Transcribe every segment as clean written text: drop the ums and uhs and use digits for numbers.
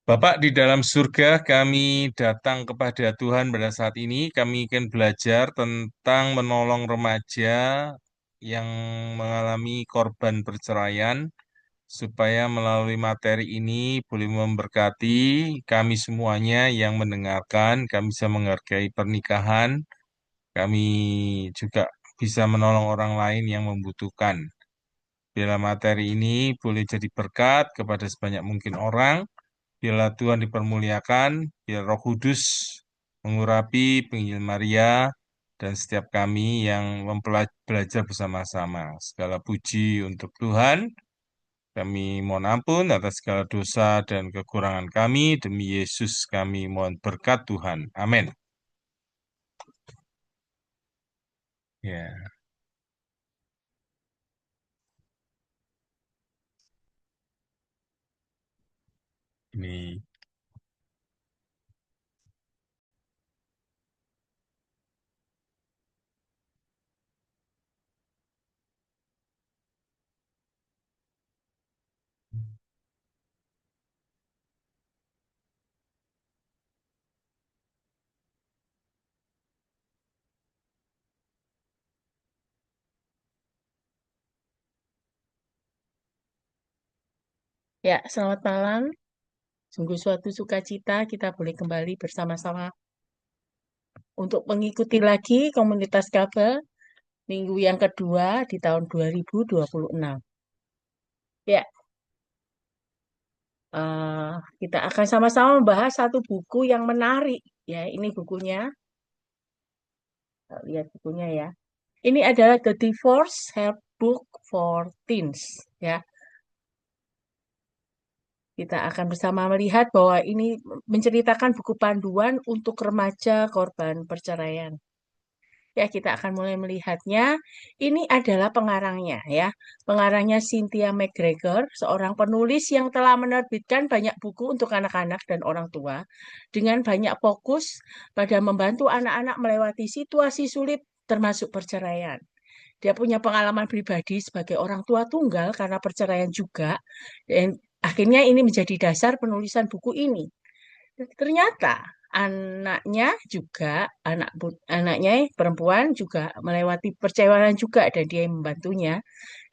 Bapak di dalam surga, kami datang kepada Tuhan pada saat ini. Kami ingin belajar tentang menolong remaja yang mengalami korban perceraian, supaya melalui materi ini boleh memberkati kami semuanya yang mendengarkan. Kami bisa menghargai pernikahan, kami juga bisa menolong orang lain yang membutuhkan. Bila materi ini boleh jadi berkat kepada sebanyak mungkin orang, biarlah Tuhan dipermuliakan, biar Roh Kudus mengurapi penginjil Maria dan setiap kami yang belajar bersama-sama. Segala puji untuk Tuhan. Kami mohon ampun atas segala dosa dan kekurangan kami. Demi Yesus kami mohon berkat Tuhan. Amin. Ya, ini Ya, selamat malam. Sungguh suatu sukacita kita boleh kembali bersama-sama untuk mengikuti lagi komunitas Kabel minggu yang kedua di tahun 2026. Ya, eh, kita akan sama-sama membahas satu buku yang menarik. Ya, ini bukunya. Lihat bukunya ya. Ini adalah The Divorce Help Book for Teens. Ya, kita akan bersama melihat bahwa ini menceritakan buku panduan untuk remaja korban perceraian. Ya, kita akan mulai melihatnya. Ini adalah pengarangnya ya. Pengarangnya Cynthia McGregor, seorang penulis yang telah menerbitkan banyak buku untuk anak-anak dan orang tua dengan banyak fokus pada membantu anak-anak melewati situasi sulit termasuk perceraian. Dia punya pengalaman pribadi sebagai orang tua tunggal karena perceraian juga dan akhirnya ini menjadi dasar penulisan buku ini. Ternyata anaknya perempuan juga melewati perceraian juga dan dia yang membantunya.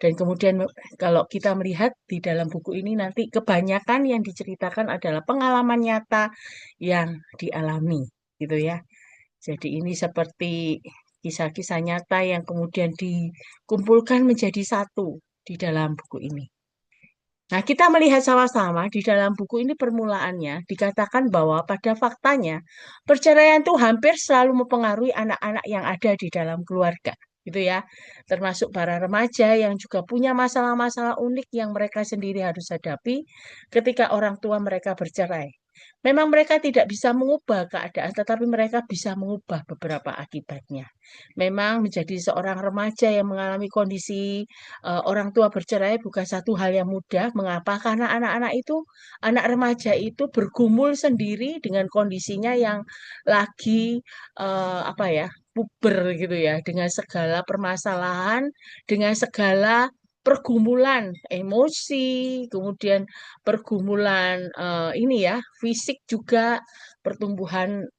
Dan kemudian kalau kita melihat di dalam buku ini nanti kebanyakan yang diceritakan adalah pengalaman nyata yang dialami gitu ya. Jadi ini seperti kisah-kisah nyata yang kemudian dikumpulkan menjadi satu di dalam buku ini. Nah, kita melihat sama-sama di dalam buku ini permulaannya dikatakan bahwa pada faktanya perceraian itu hampir selalu mempengaruhi anak-anak yang ada di dalam keluarga, gitu ya. Termasuk para remaja yang juga punya masalah-masalah unik yang mereka sendiri harus hadapi ketika orang tua mereka bercerai. Memang mereka tidak bisa mengubah keadaan, tetapi mereka bisa mengubah beberapa akibatnya. Memang menjadi seorang remaja yang mengalami kondisi orang tua bercerai bukan satu hal yang mudah. Mengapa? Karena anak remaja itu bergumul sendiri dengan kondisinya yang lagi apa ya, puber gitu ya, dengan segala permasalahan, dengan segala pergumulan emosi, kemudian pergumulan ini ya, fisik juga, pertumbuhan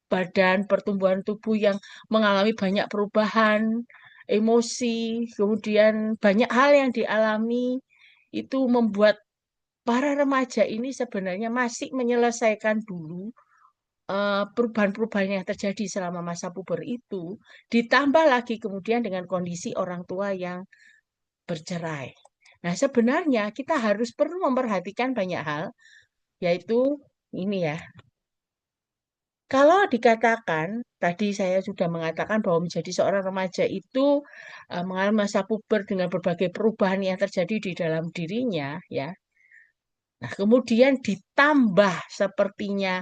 badan, pertumbuhan tubuh yang mengalami banyak perubahan, emosi, kemudian banyak hal yang dialami itu membuat para remaja ini sebenarnya masih menyelesaikan dulu perubahan-perubahan yang terjadi selama masa puber itu, ditambah lagi kemudian dengan kondisi orang tua yang bercerai. Nah, sebenarnya kita harus perlu memperhatikan banyak hal, yaitu ini ya. Kalau dikatakan, tadi saya sudah mengatakan bahwa menjadi seorang remaja itu mengalami masa puber dengan berbagai perubahan yang terjadi di dalam dirinya, ya. Nah, kemudian ditambah sepertinya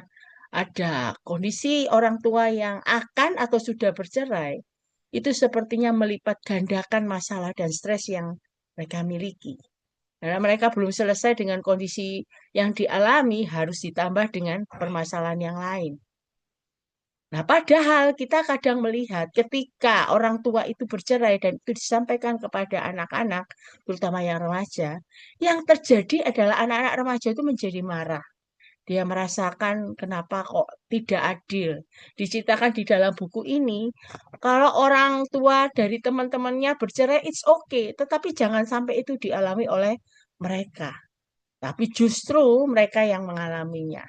ada kondisi orang tua yang akan atau sudah bercerai, itu sepertinya melipat gandakan masalah dan stres yang mereka miliki. Karena mereka belum selesai dengan kondisi yang dialami, harus ditambah dengan permasalahan yang lain. Nah, padahal kita kadang melihat ketika orang tua itu bercerai dan itu disampaikan kepada anak-anak, terutama yang remaja, yang terjadi adalah anak-anak remaja itu menjadi marah. Dia merasakan kenapa kok tidak adil. Diceritakan di dalam buku ini, kalau orang tua dari teman-temannya bercerai, it's okay. Tetapi jangan sampai itu dialami oleh mereka. Tapi justru mereka yang mengalaminya.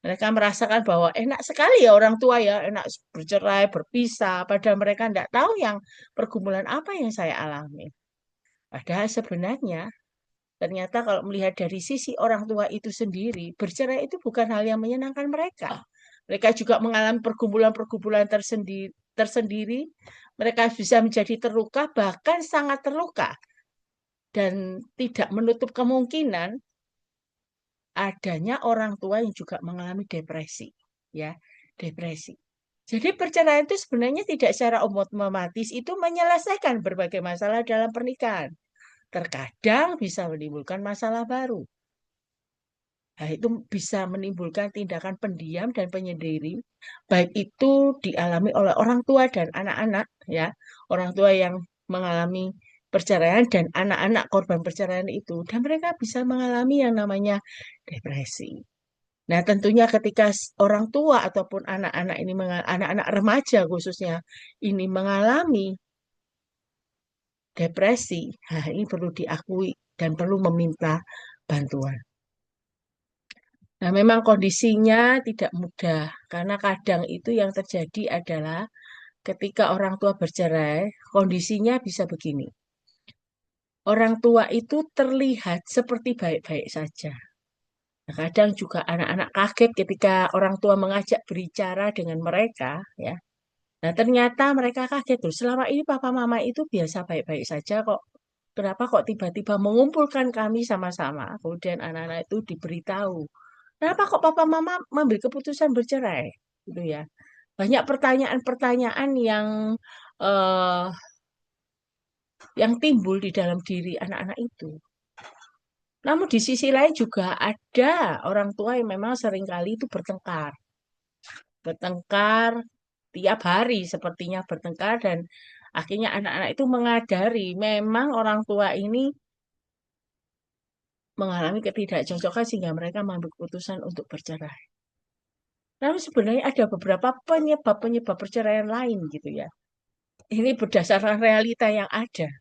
Mereka merasakan bahwa enak sekali ya orang tua ya, enak bercerai, berpisah. Padahal mereka tidak tahu yang pergumulan apa yang saya alami. Padahal sebenarnya ternyata kalau melihat dari sisi orang tua itu sendiri, bercerai itu bukan hal yang menyenangkan mereka. Mereka juga mengalami pergumulan-pergumulan tersendiri. Mereka bisa menjadi terluka, bahkan sangat terluka. Dan tidak menutup kemungkinan adanya orang tua yang juga mengalami depresi. Ya, depresi. Jadi perceraian itu sebenarnya tidak secara otomatis itu menyelesaikan berbagai masalah dalam pernikahan. Terkadang bisa menimbulkan masalah baru. Nah, itu bisa menimbulkan tindakan pendiam dan penyendiri, baik itu dialami oleh orang tua dan anak-anak, ya, orang tua yang mengalami perceraian dan anak-anak korban perceraian itu, dan mereka bisa mengalami yang namanya depresi. Nah, tentunya ketika orang tua ataupun anak-anak ini, anak-anak remaja khususnya, ini mengalami depresi, nah ini perlu diakui dan perlu meminta bantuan. Nah, memang kondisinya tidak mudah karena kadang itu yang terjadi adalah ketika orang tua bercerai, kondisinya bisa begini. Orang tua itu terlihat seperti baik-baik saja. Nah, kadang juga anak-anak kaget ketika orang tua mengajak berbicara dengan mereka, ya. Nah, ternyata mereka kaget tuh. Selama ini papa mama itu biasa baik-baik saja kok. Kenapa kok tiba-tiba mengumpulkan kami sama-sama? Kemudian anak-anak itu diberitahu. Kenapa kok papa mama mengambil keputusan bercerai? Gitu ya. Banyak pertanyaan-pertanyaan eh, yang timbul di dalam diri anak-anak itu. Namun di sisi lain juga ada orang tua yang memang seringkali itu bertengkar. Bertengkar tiap hari sepertinya bertengkar dan akhirnya anak-anak itu mengadari memang orang tua ini mengalami ketidakcocokan sehingga mereka mengambil keputusan untuk bercerai. Namun sebenarnya ada beberapa penyebab-penyebab perceraian lain gitu ya. Ini berdasarkan realita yang ada.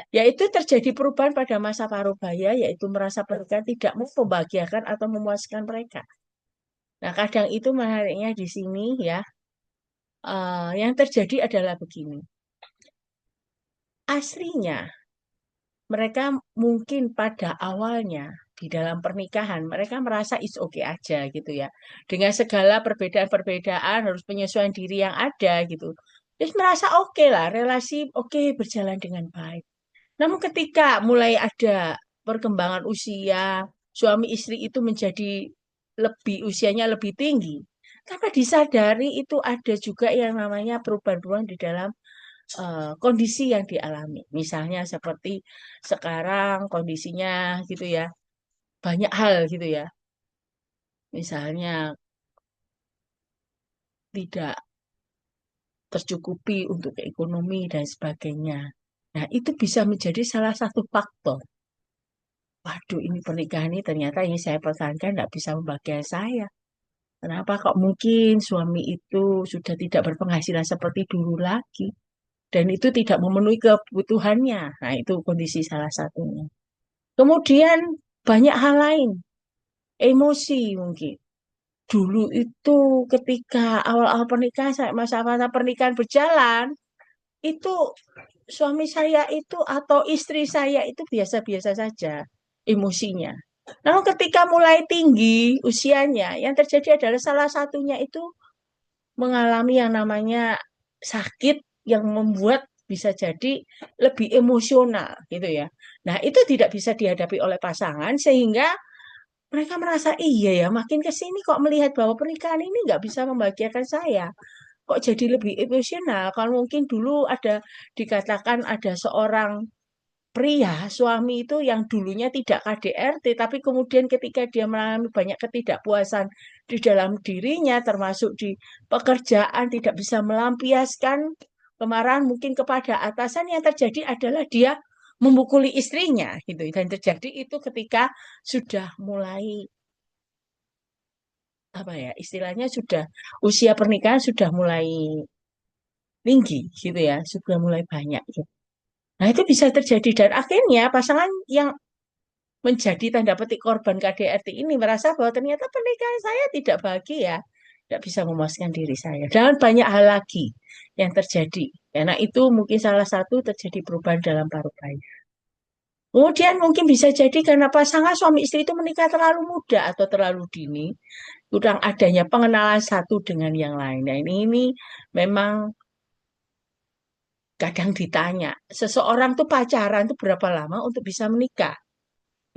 Yaitu terjadi perubahan pada masa parubaya, yaitu merasa pernikahan tidak membahagiakan atau memuaskan mereka. Nah, kadang itu menariknya di sini ya, yang terjadi adalah begini. Aslinya, mereka mungkin pada awalnya di dalam pernikahan, mereka merasa is okay aja gitu ya. Dengan segala perbedaan-perbedaan, harus penyesuaian diri yang ada gitu. Terus merasa oke lah, relasi oke berjalan dengan baik. Namun ketika mulai ada perkembangan usia, suami istri itu menjadi usianya lebih tinggi, tanpa disadari itu ada juga yang namanya perubahan-perubahan di dalam kondisi yang dialami. Misalnya seperti sekarang kondisinya gitu ya, banyak hal gitu ya. Misalnya tidak tercukupi untuk ekonomi dan sebagainya. Nah, itu bisa menjadi salah satu faktor. Waduh, ini pernikahan ini ternyata yang saya pertahankan tidak bisa membahagiakan saya. Kenapa kok mungkin suami itu sudah tidak berpenghasilan seperti dulu lagi? Dan itu tidak memenuhi kebutuhannya. Nah, itu kondisi salah satunya. Kemudian banyak hal lain, emosi mungkin. Dulu itu ketika awal-awal pernikahan, masa-masa pernikahan berjalan, itu suami saya itu atau istri saya itu biasa-biasa saja emosinya. Namun ketika mulai tinggi usianya, yang terjadi adalah salah satunya itu mengalami yang namanya sakit yang membuat bisa jadi lebih emosional gitu ya. Nah, itu tidak bisa dihadapi oleh pasangan sehingga mereka merasa iya ya makin ke sini kok melihat bahwa pernikahan ini nggak bisa membahagiakan saya. Kok jadi lebih emosional? Kalau mungkin dulu ada dikatakan ada seorang pria, suami itu yang dulunya tidak KDRT, tapi kemudian ketika dia mengalami banyak ketidakpuasan di dalam dirinya, termasuk di pekerjaan, tidak bisa melampiaskan kemarahan mungkin kepada atasan, yang terjadi adalah dia memukuli istrinya gitu. Dan terjadi itu ketika sudah mulai apa ya istilahnya sudah usia pernikahan sudah mulai tinggi gitu ya, sudah mulai banyak gitu. Nah, itu bisa terjadi dan akhirnya pasangan yang menjadi tanda petik korban KDRT ini merasa bahwa ternyata pernikahan saya tidak bahagia, tidak bisa memuaskan diri saya. Dan banyak hal lagi yang terjadi. Karena itu mungkin salah satu terjadi perubahan dalam paruh baya. Kemudian mungkin bisa jadi karena pasangan suami istri itu menikah terlalu muda atau terlalu dini, kurang adanya pengenalan satu dengan yang lain. Nah, ini memang kadang ditanya, seseorang tuh pacaran tuh berapa lama untuk bisa menikah?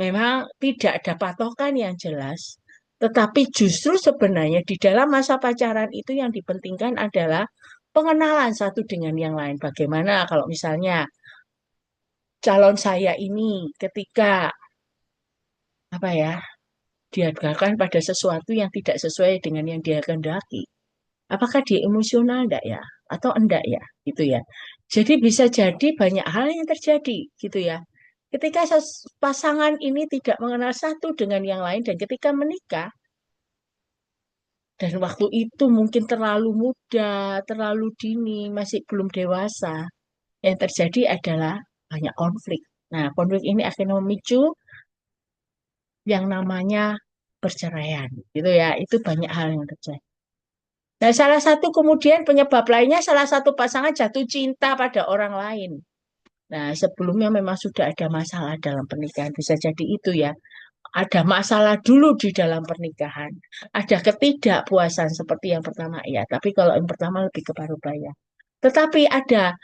Memang tidak ada patokan yang jelas, tetapi justru sebenarnya di dalam masa pacaran itu yang dipentingkan adalah pengenalan satu dengan yang lain. Bagaimana kalau misalnya calon saya ini ketika apa ya dihadapkan pada sesuatu yang tidak sesuai dengan yang dia kehendaki, apakah dia emosional enggak ya atau enggak ya gitu ya. Jadi bisa jadi banyak hal yang terjadi gitu ya. Ketika pasangan ini tidak mengenal satu dengan yang lain dan ketika menikah dan waktu itu mungkin terlalu muda, terlalu dini, masih belum dewasa, yang terjadi adalah banyak konflik. Nah, konflik ini akan memicu yang namanya perceraian gitu ya. Itu banyak hal yang terjadi. Nah, salah satu kemudian penyebab lainnya salah satu pasangan jatuh cinta pada orang lain. Nah, sebelumnya memang sudah ada masalah dalam pernikahan, bisa jadi itu ya. Ada masalah dulu di dalam pernikahan. Ada ketidakpuasan seperti yang pertama ya, tapi kalau yang pertama lebih ke paruh baya. Tetapi ada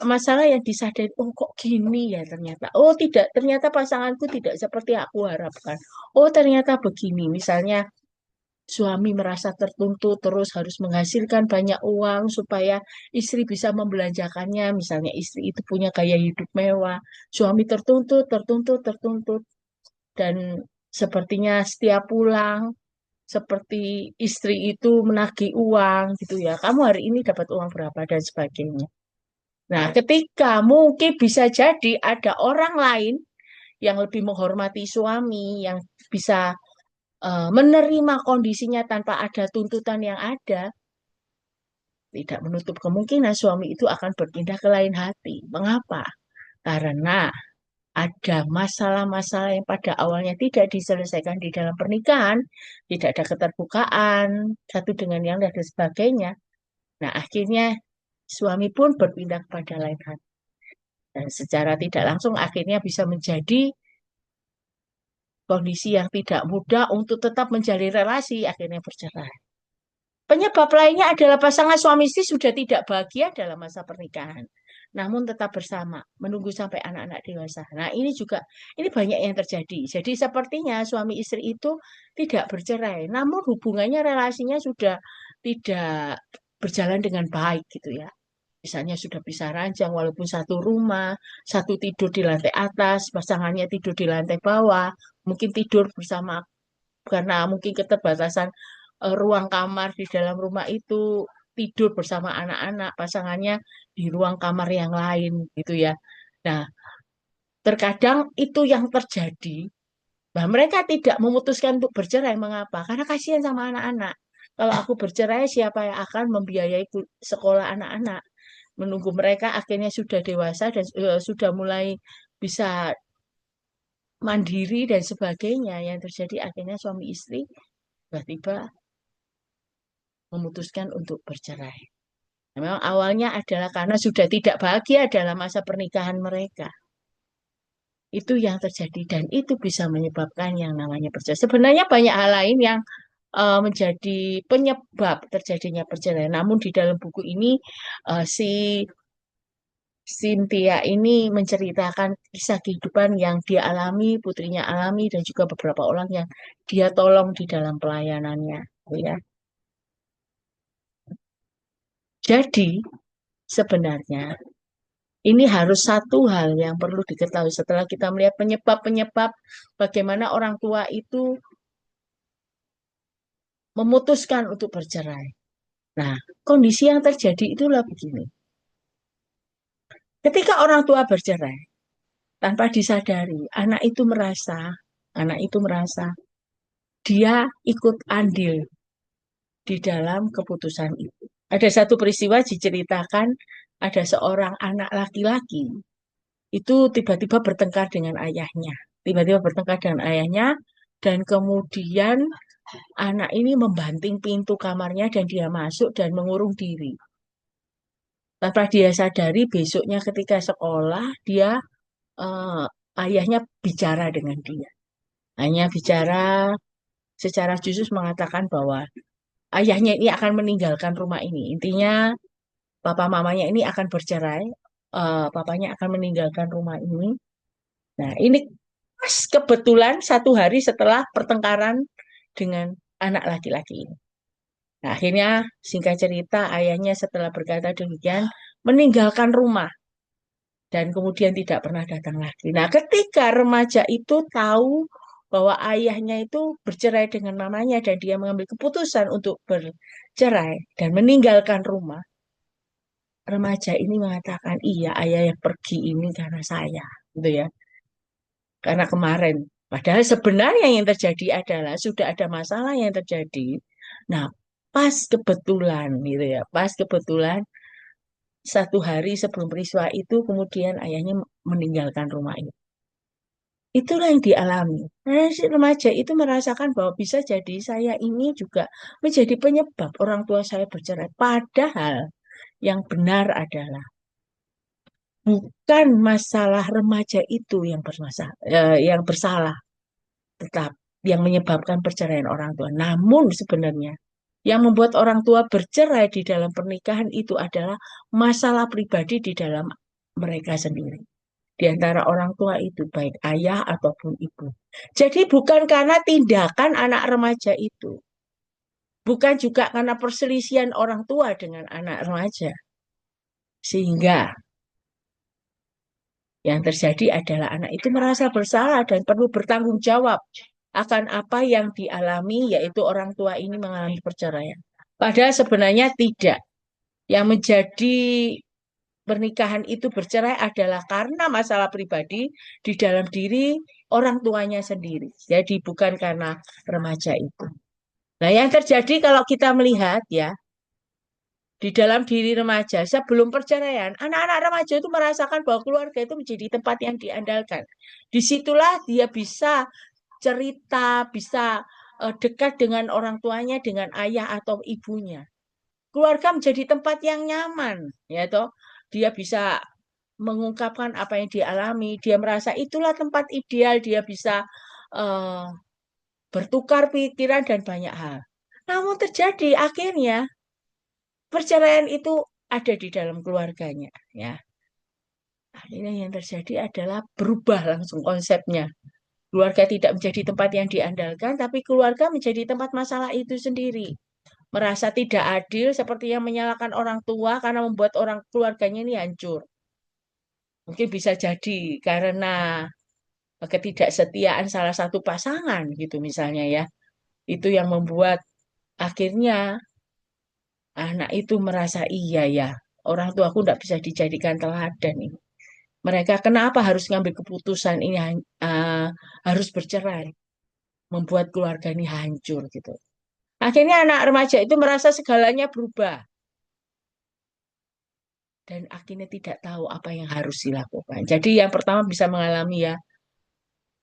masalah yang disadari, oh kok gini ya ternyata. Oh tidak, ternyata pasanganku tidak seperti aku harapkan. Oh ternyata begini, misalnya suami merasa tertuntut terus harus menghasilkan banyak uang supaya istri bisa membelanjakannya. Misalnya istri itu punya gaya hidup mewah, suami tertuntut, tertuntut, tertuntut. Dan sepertinya setiap pulang, seperti istri itu menagih uang gitu ya. Kamu hari ini dapat uang berapa dan sebagainya. Nah, ketika mungkin bisa jadi ada orang lain yang lebih menghormati suami, yang bisa menerima kondisinya tanpa ada tuntutan yang ada, tidak menutup kemungkinan suami itu akan berpindah ke lain hati. Mengapa? Karena ada masalah-masalah yang pada awalnya tidak diselesaikan di dalam pernikahan, tidak ada keterbukaan satu dengan yang lain dan sebagainya. Nah, akhirnya suami pun berpindah kepada lain hati. Dan secara tidak langsung akhirnya bisa menjadi kondisi yang tidak mudah untuk tetap menjalin relasi, akhirnya bercerai. Penyebab lainnya adalah pasangan suami istri sudah tidak bahagia dalam masa pernikahan, namun tetap bersama, menunggu sampai anak-anak dewasa. Nah, ini juga, ini banyak yang terjadi. Jadi sepertinya suami istri itu tidak bercerai, namun hubungannya, relasinya sudah tidak berjalan dengan baik gitu ya. Misalnya sudah pisah ranjang walaupun satu rumah, satu tidur di lantai atas, pasangannya tidur di lantai bawah, mungkin tidur bersama karena mungkin keterbatasan ruang kamar di dalam rumah itu, tidur bersama anak-anak, pasangannya di ruang kamar yang lain gitu ya. Nah, terkadang itu yang terjadi. Nah, mereka tidak memutuskan untuk bercerai. Mengapa? Karena kasihan sama anak-anak. Kalau aku bercerai, siapa yang akan membiayai sekolah anak-anak? Menunggu mereka akhirnya sudah dewasa dan sudah mulai bisa mandiri dan sebagainya. Yang terjadi akhirnya suami istri tiba-tiba memutuskan untuk bercerai. Memang awalnya adalah karena sudah tidak bahagia dalam masa pernikahan mereka. Itu yang terjadi dan itu bisa menyebabkan yang namanya perceraian. Sebenarnya banyak hal lain yang menjadi penyebab terjadinya perceraian. Namun di dalam buku ini si Cynthia ini menceritakan kisah kehidupan yang dia alami, putrinya alami, dan juga beberapa orang yang dia tolong di dalam pelayanannya. Ya. Jadi sebenarnya ini harus satu hal yang perlu diketahui setelah kita melihat penyebab-penyebab bagaimana orang tua itu memutuskan untuk bercerai. Nah, kondisi yang terjadi itulah begini. Ketika orang tua bercerai, tanpa disadari, anak itu merasa dia ikut andil di dalam keputusan itu. Ada satu peristiwa diceritakan ada seorang anak laki-laki itu tiba-tiba bertengkar dengan ayahnya. Tiba-tiba bertengkar dengan ayahnya dan kemudian anak ini membanting pintu kamarnya dan dia masuk dan mengurung diri. Tanpa dia sadari besoknya ketika sekolah dia eh, ayahnya bicara dengan dia. Hanya bicara secara khusus mengatakan bahwa ayahnya ini akan meninggalkan rumah ini. Intinya papa mamanya ini akan bercerai, papanya akan meninggalkan rumah ini. Nah, ini pas kebetulan satu hari setelah pertengkaran dengan anak laki-laki ini. Nah, akhirnya singkat cerita ayahnya setelah berkata demikian meninggalkan rumah dan kemudian tidak pernah datang lagi. Nah, ketika remaja itu tahu bahwa ayahnya itu bercerai dengan mamanya dan dia mengambil keputusan untuk bercerai dan meninggalkan rumah, remaja ini mengatakan, iya, ayah yang pergi ini karena saya, gitu ya. Karena kemarin, padahal sebenarnya yang terjadi adalah sudah ada masalah yang terjadi. Nah, pas kebetulan, gitu ya, pas kebetulan satu hari sebelum peristiwa itu, kemudian ayahnya meninggalkan rumah itu. Itulah yang dialami. Nah, si remaja itu merasakan bahwa bisa jadi saya ini juga menjadi penyebab orang tua saya bercerai. Padahal yang benar adalah bukan masalah remaja itu yang bermasalah, yang bersalah, tetap yang menyebabkan perceraian orang tua. Namun sebenarnya yang membuat orang tua bercerai di dalam pernikahan itu adalah masalah pribadi di dalam mereka sendiri. Di antara orang tua itu, baik ayah ataupun ibu. Jadi bukan karena tindakan anak remaja itu. Bukan juga karena perselisihan orang tua dengan anak remaja. Sehingga yang terjadi adalah anak itu merasa bersalah dan perlu bertanggung jawab akan apa yang dialami, yaitu orang tua ini mengalami perceraian. Padahal sebenarnya tidak. Yang menjadi pernikahan itu bercerai adalah karena masalah pribadi di dalam diri orang tuanya sendiri. Jadi bukan karena remaja itu. Nah, yang terjadi kalau kita melihat ya, di dalam diri remaja sebelum perceraian, anak-anak remaja itu merasakan bahwa keluarga itu menjadi tempat yang diandalkan. Disitulah dia bisa cerita, bisa dekat dengan orang tuanya, dengan ayah atau ibunya. Keluarga menjadi tempat yang nyaman, ya toh. Dia bisa mengungkapkan apa yang dialami, dia merasa itulah tempat ideal, dia bisa eh, bertukar pikiran dan banyak hal. Namun terjadi akhirnya perceraian itu ada di dalam keluarganya, ya. Akhirnya yang terjadi adalah berubah langsung konsepnya. Keluarga tidak menjadi tempat yang diandalkan, tapi keluarga menjadi tempat masalah itu sendiri. Merasa tidak adil, seperti yang menyalahkan orang tua karena membuat orang keluarganya ini hancur. Mungkin bisa jadi karena ketidaksetiaan salah satu pasangan gitu misalnya ya. Itu yang membuat akhirnya anak itu merasa iya ya, orang tuaku tidak bisa dijadikan teladan ini. Mereka kenapa harus ngambil keputusan ini harus bercerai, membuat keluarga ini hancur gitu. Akhirnya anak remaja itu merasa segalanya berubah dan akhirnya tidak tahu apa yang harus dilakukan. Jadi yang pertama bisa mengalami ya,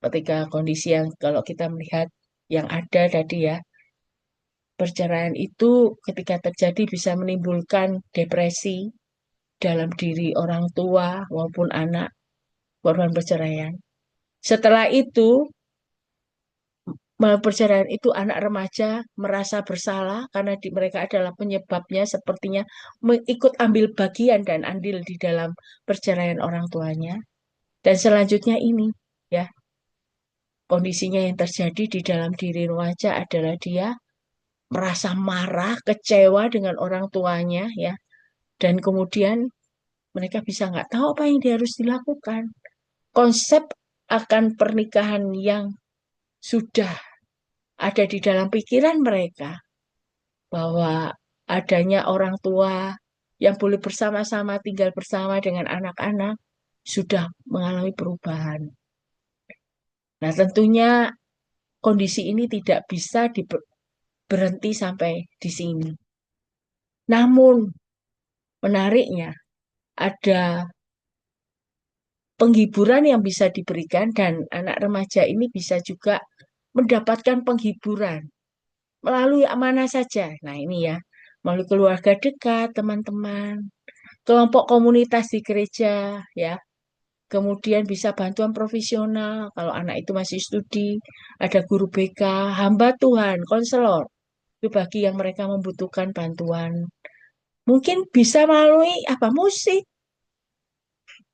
ketika kondisi yang kalau kita melihat yang ada tadi ya, perceraian itu ketika terjadi bisa menimbulkan depresi dalam diri orang tua maupun anak korban perceraian. Setelah itu, melalui perceraian itu anak remaja merasa bersalah karena mereka adalah penyebabnya, sepertinya ikut ambil bagian dan andil di dalam perceraian orang tuanya. Dan selanjutnya ini, ya, kondisinya yang terjadi di dalam diri remaja adalah dia merasa marah, kecewa dengan orang tuanya, ya, dan kemudian mereka bisa nggak tahu apa yang dia harus dilakukan. Konsep akan pernikahan yang sudah ada di dalam pikiran mereka bahwa adanya orang tua yang boleh bersama-sama tinggal bersama dengan anak-anak sudah mengalami perubahan. Nah, tentunya kondisi ini tidak bisa berhenti sampai di sini. Namun menariknya ada penghiburan yang bisa diberikan dan anak remaja ini bisa juga mendapatkan penghiburan melalui mana saja. Nah, ini ya, melalui keluarga dekat, teman-teman, kelompok komunitas di gereja, ya. Kemudian bisa bantuan profesional kalau anak itu masih studi, ada guru BK, hamba Tuhan, konselor. Itu bagi yang mereka membutuhkan bantuan. Mungkin bisa melalui apa musik,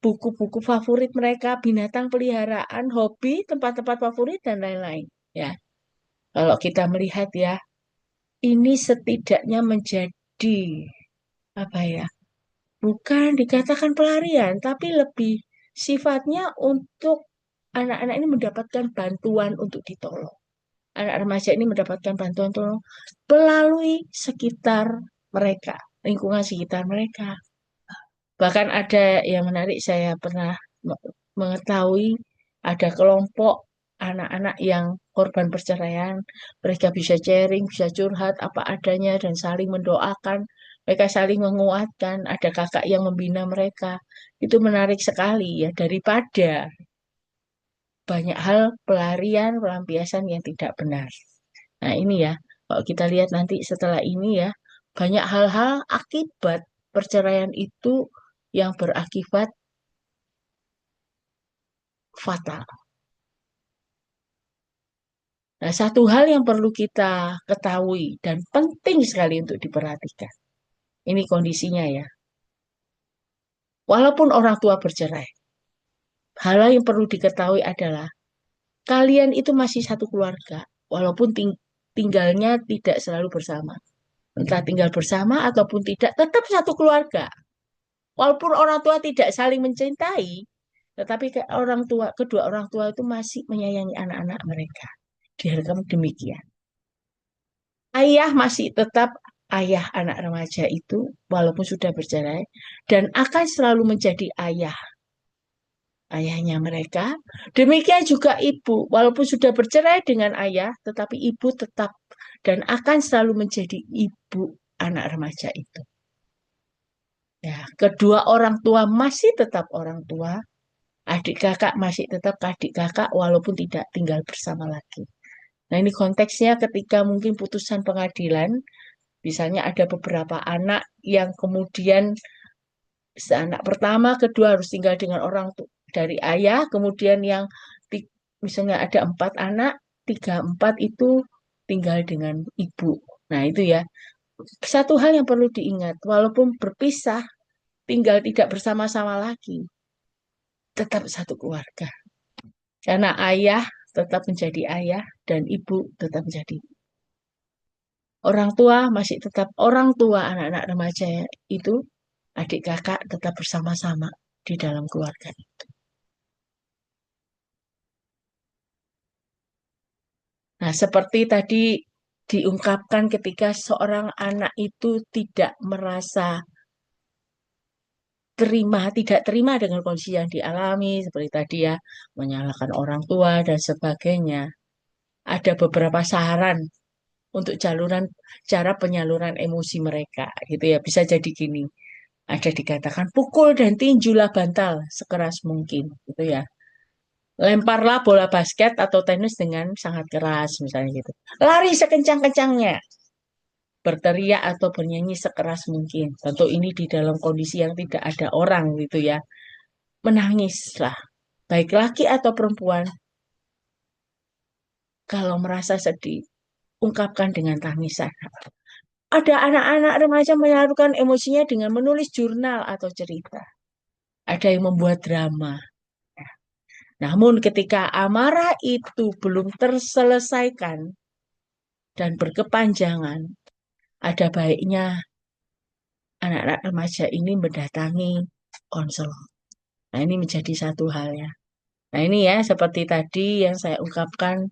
buku-buku favorit mereka, binatang peliharaan, hobi, tempat-tempat favorit dan lain-lain. Ya, kalau kita melihat ya, ini setidaknya menjadi apa ya? Bukan dikatakan pelarian, tapi lebih sifatnya untuk anak-anak ini mendapatkan bantuan untuk ditolong. Anak remaja ini mendapatkan bantuan tolong melalui sekitar mereka, lingkungan sekitar mereka. Bahkan ada yang menarik, saya pernah mengetahui ada kelompok anak-anak yang korban perceraian. Mereka bisa sharing, bisa curhat apa adanya dan saling mendoakan. Mereka saling menguatkan. Ada kakak yang membina mereka. Itu menarik sekali ya daripada banyak hal pelarian, pelampiasan yang tidak benar. Nah, ini ya, kalau kita lihat nanti setelah ini ya, banyak hal-hal akibat perceraian itu yang berakibat fatal. Nah, satu hal yang perlu kita ketahui dan penting sekali untuk diperhatikan. Ini kondisinya ya. Walaupun orang tua bercerai, hal yang perlu diketahui adalah kalian itu masih satu keluarga, walaupun tinggalnya tidak selalu bersama. Entah tinggal bersama ataupun tidak, tetap satu keluarga. Walaupun orang tua tidak saling mencintai, tetapi kedua orang tua itu masih menyayangi anak-anak mereka. Diharapkan demikian. Ayah masih tetap ayah anak remaja itu, walaupun sudah bercerai, dan akan selalu menjadi ayahnya mereka. Demikian juga ibu, walaupun sudah bercerai dengan ayah, tetapi ibu tetap dan akan selalu menjadi ibu anak remaja itu. Ya, kedua orang tua masih tetap orang tua, adik kakak masih tetap adik kakak walaupun tidak tinggal bersama lagi. Nah, ini konteksnya ketika mungkin putusan pengadilan, misalnya ada beberapa anak yang kemudian anak pertama, kedua harus tinggal dengan orang dari ayah, kemudian yang misalnya ada 4 anak, 3, 4 itu tinggal dengan ibu. Nah, itu ya. Satu hal yang perlu diingat, walaupun berpisah, tinggal tidak bersama-sama lagi, tetap satu keluarga. Karena ayah tetap menjadi ayah dan ibu tetap menjadi orang tua, masih tetap orang tua anak-anak remaja itu, adik kakak tetap bersama-sama di dalam keluarga. Nah, seperti tadi diungkapkan ketika seorang anak itu tidak merasa tidak terima dengan kondisi yang dialami, seperti tadi ya, menyalahkan orang tua dan sebagainya. Ada beberapa saran untuk cara penyaluran emosi mereka, gitu ya. Bisa jadi gini, ada dikatakan pukul dan tinjulah bantal sekeras mungkin, gitu ya. Lemparlah bola basket atau tenis dengan sangat keras, misalnya gitu. Lari sekencang-kencangnya, berteriak atau bernyanyi sekeras mungkin. Tentu ini di dalam kondisi yang tidak ada orang gitu ya. Menangislah, baik laki atau perempuan, kalau merasa sedih, ungkapkan dengan tangisan. Ada anak-anak remaja menyalurkan emosinya dengan menulis jurnal atau cerita. Ada yang membuat drama. Namun ketika amarah itu belum terselesaikan dan berkepanjangan, ada baiknya anak-anak remaja ini mendatangi konselor. Nah, ini menjadi satu hal ya. Nah, ini ya seperti tadi yang saya ungkapkan,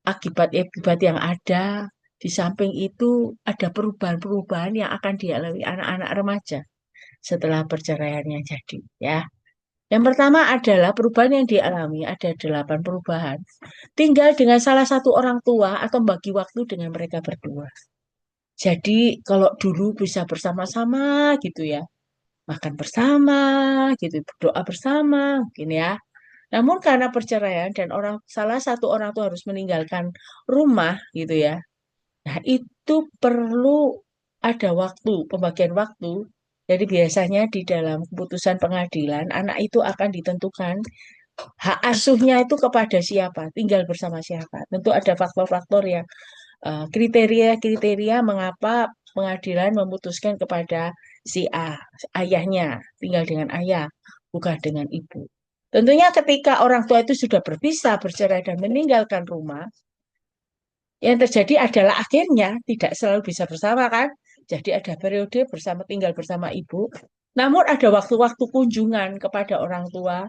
akibat-akibat yang ada. Di samping itu ada perubahan-perubahan yang akan dialami anak-anak remaja setelah perceraiannya jadi ya. Yang pertama adalah perubahan yang dialami, ada 8 perubahan. Tinggal dengan salah satu orang tua atau bagi waktu dengan mereka berdua. Jadi kalau dulu bisa bersama-sama gitu ya, makan bersama gitu, berdoa bersama mungkin ya. Namun karena perceraian dan salah satu orang tua harus meninggalkan rumah gitu ya. Nah, itu perlu ada waktu, pembagian waktu. Jadi biasanya di dalam keputusan pengadilan, anak itu akan ditentukan hak asuhnya itu kepada siapa, tinggal bersama siapa. Tentu ada faktor-faktor yang kriteria-kriteria mengapa pengadilan memutuskan kepada si A, ayahnya, tinggal dengan ayah, bukan dengan ibu. Tentunya ketika orang tua itu sudah berpisah, bercerai, dan meninggalkan rumah, yang terjadi adalah akhirnya tidak selalu bisa bersama kan. Jadi ada periode bersama tinggal bersama ibu, namun ada waktu-waktu kunjungan kepada orang tua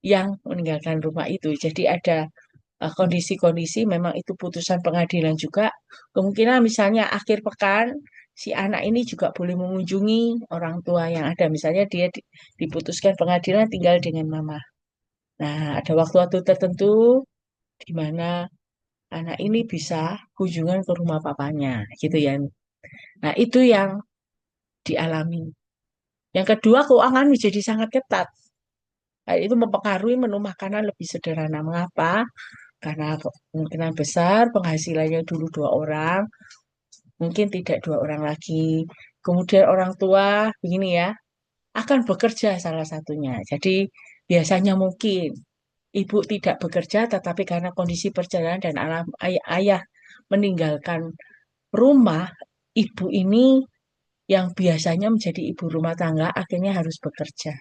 yang meninggalkan rumah itu. Jadi ada kondisi-kondisi memang itu putusan pengadilan juga. Kemungkinan misalnya akhir pekan si anak ini juga boleh mengunjungi orang tua yang ada. Misalnya dia diputuskan pengadilan tinggal dengan mama. Nah, ada waktu-waktu tertentu di mana anak ini bisa kunjungan ke rumah papanya, gitu ya. Nah, itu yang dialami. Yang kedua, keuangan menjadi sangat ketat. Hal itu mempengaruhi menu makanan lebih sederhana. Mengapa? Karena kemungkinan besar penghasilannya dulu 2 orang, mungkin tidak 2 orang lagi. Kemudian orang tua, begini ya, akan bekerja salah satunya. Jadi biasanya mungkin ibu tidak bekerja, tetapi karena kondisi perjalanan dan alam ayah meninggalkan rumah, ibu ini yang biasanya menjadi ibu rumah tangga akhirnya harus bekerja,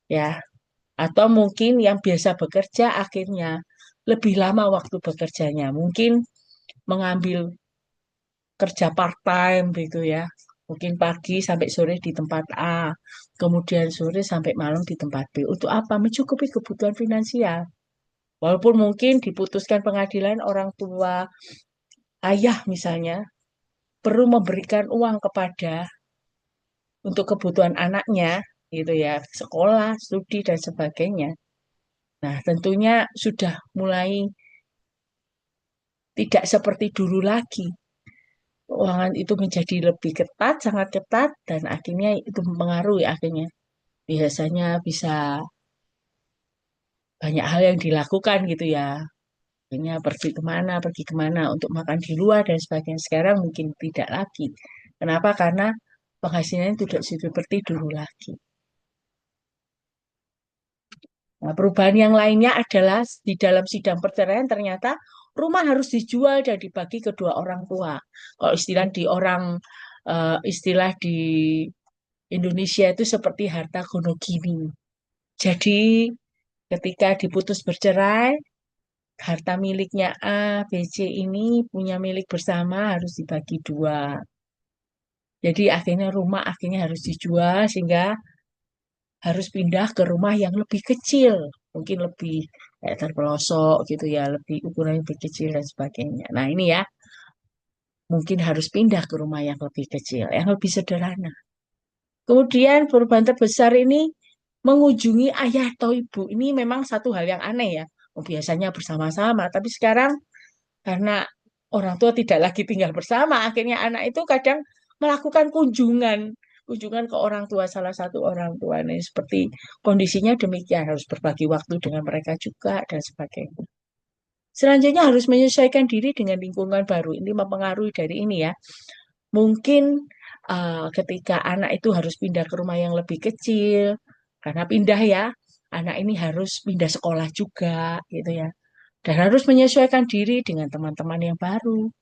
ya. Atau mungkin yang biasa bekerja akhirnya lebih lama waktu bekerjanya. Mungkin mengambil kerja part-time gitu ya. Mungkin pagi sampai sore di tempat A, kemudian sore sampai malam di tempat B. Untuk apa? Mencukupi kebutuhan finansial. Walaupun mungkin diputuskan pengadilan orang tua ayah misalnya perlu memberikan uang kepada untuk kebutuhan anaknya gitu ya, sekolah, studi dan sebagainya. Nah, tentunya sudah mulai tidak seperti dulu lagi. Keuangan itu menjadi lebih ketat, sangat ketat, dan akhirnya itu mempengaruhi akhirnya. Biasanya bisa banyak hal yang dilakukan gitu ya. Akhirnya pergi kemana untuk makan di luar dan sebagainya. Sekarang mungkin tidak lagi. Kenapa? Karena penghasilannya tidak seperti dulu lagi. Nah, perubahan yang lainnya adalah di dalam sidang perceraian ternyata rumah harus dijual dan dibagi kedua orang tua. Kalau istilah di Indonesia itu seperti harta gono gini. Jadi ketika diputus bercerai, harta miliknya A, B, C ini punya milik bersama harus dibagi 2. Jadi akhirnya rumah akhirnya harus dijual sehingga harus pindah ke rumah yang lebih kecil, mungkin lebih kayak terpelosok gitu ya, lebih ukuran lebih kecil dan sebagainya. Nah ini ya, mungkin harus pindah ke rumah yang lebih kecil, yang lebih sederhana. Kemudian perubahan terbesar ini mengunjungi ayah atau ibu. Ini memang satu hal yang aneh ya. Biasanya bersama-sama, tapi sekarang karena orang tua tidak lagi tinggal bersama, akhirnya anak itu kadang melakukan kunjungan ke orang tua, salah satu orang tua. Nah, seperti kondisinya demikian, harus berbagi waktu dengan mereka juga dan sebagainya. Selanjutnya harus menyesuaikan diri dengan lingkungan baru. Ini mempengaruhi dari ini ya. Mungkin ketika anak itu harus pindah ke rumah yang lebih kecil, karena pindah ya, anak ini harus pindah sekolah juga, gitu ya. Dan harus menyesuaikan diri dengan teman-teman yang baru,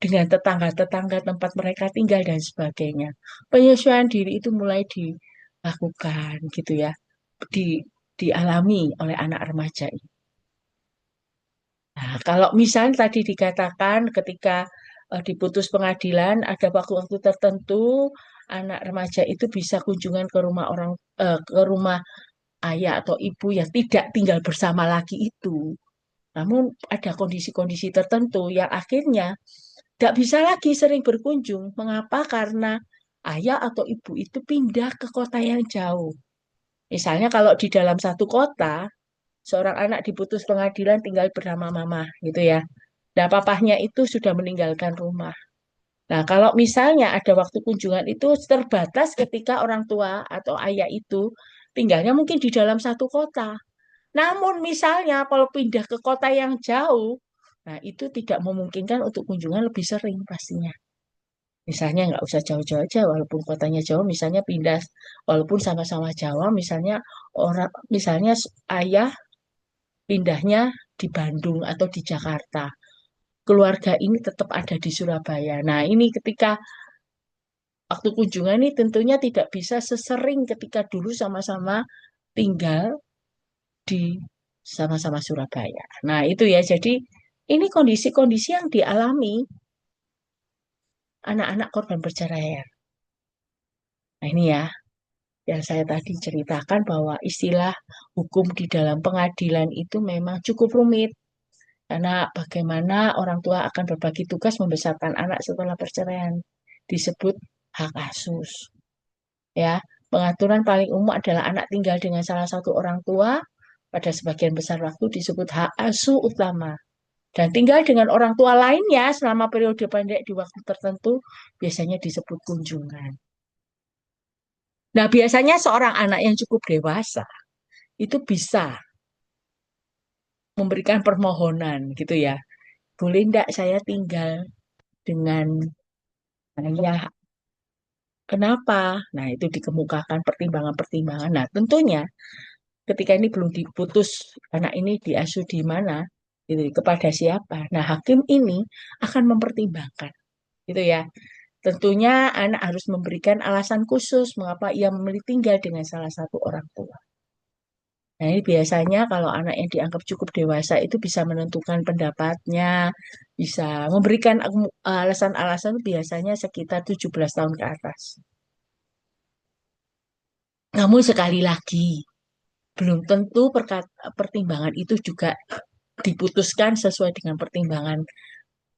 dengan tetangga-tetangga tempat mereka tinggal dan sebagainya. Penyesuaian diri itu mulai dilakukan, gitu ya, di, dialami oleh anak remaja ini. Nah, kalau misalnya tadi dikatakan ketika diputus pengadilan ada waktu-waktu tertentu anak remaja itu bisa kunjungan ke rumah ke rumah ayah atau ibu yang tidak tinggal bersama lagi itu. Namun ada kondisi-kondisi tertentu yang akhirnya tidak bisa lagi sering berkunjung. Mengapa? Karena ayah atau ibu itu pindah ke kota yang jauh. Misalnya kalau di dalam satu kota, seorang anak diputus pengadilan tinggal bersama mama gitu ya. Nah, papahnya itu sudah meninggalkan rumah. Nah, kalau misalnya ada waktu kunjungan itu terbatas ketika orang tua atau ayah itu tinggalnya mungkin di dalam satu kota. Namun misalnya kalau pindah ke kota yang jauh, nah itu tidak memungkinkan untuk kunjungan lebih sering pastinya. Misalnya nggak usah jauh-jauh aja, walaupun kotanya jauh, misalnya pindah, walaupun sama-sama Jawa, misalnya orang, misalnya ayah pindahnya di Bandung atau di Jakarta, keluarga ini tetap ada di Surabaya. Nah, ini ketika waktu kunjungan ini tentunya tidak bisa sesering ketika dulu sama-sama tinggal di sama-sama Surabaya. Nah, itu ya. Jadi ini kondisi-kondisi yang dialami anak-anak korban perceraian. Nah, ini ya yang saya tadi ceritakan bahwa istilah hukum di dalam pengadilan itu memang cukup rumit. Karena bagaimana orang tua akan berbagi tugas membesarkan anak setelah perceraian disebut hak asuh. Ya, pengaturan paling umum adalah anak tinggal dengan salah satu orang tua pada sebagian besar waktu disebut hak asuh utama. Dan tinggal dengan orang tua lainnya selama periode pendek di waktu tertentu biasanya disebut kunjungan. Nah, biasanya seorang anak yang cukup dewasa itu bisa memberikan permohonan gitu ya. Boleh enggak saya tinggal dengan ayah? Kenapa? Nah, itu dikemukakan pertimbangan-pertimbangan. Nah, tentunya ketika ini belum diputus, anak ini diasuh di mana, gitu, kepada siapa. Nah, hakim ini akan mempertimbangkan, gitu ya. Tentunya anak harus memberikan alasan khusus mengapa ia memilih tinggal dengan salah satu orang tua. Nah, ini biasanya kalau anak yang dianggap cukup dewasa itu bisa menentukan pendapatnya, bisa memberikan alasan-alasan biasanya sekitar 17 tahun ke atas. Namun sekali lagi, belum tentu pertimbangan itu juga diputuskan sesuai dengan pertimbangan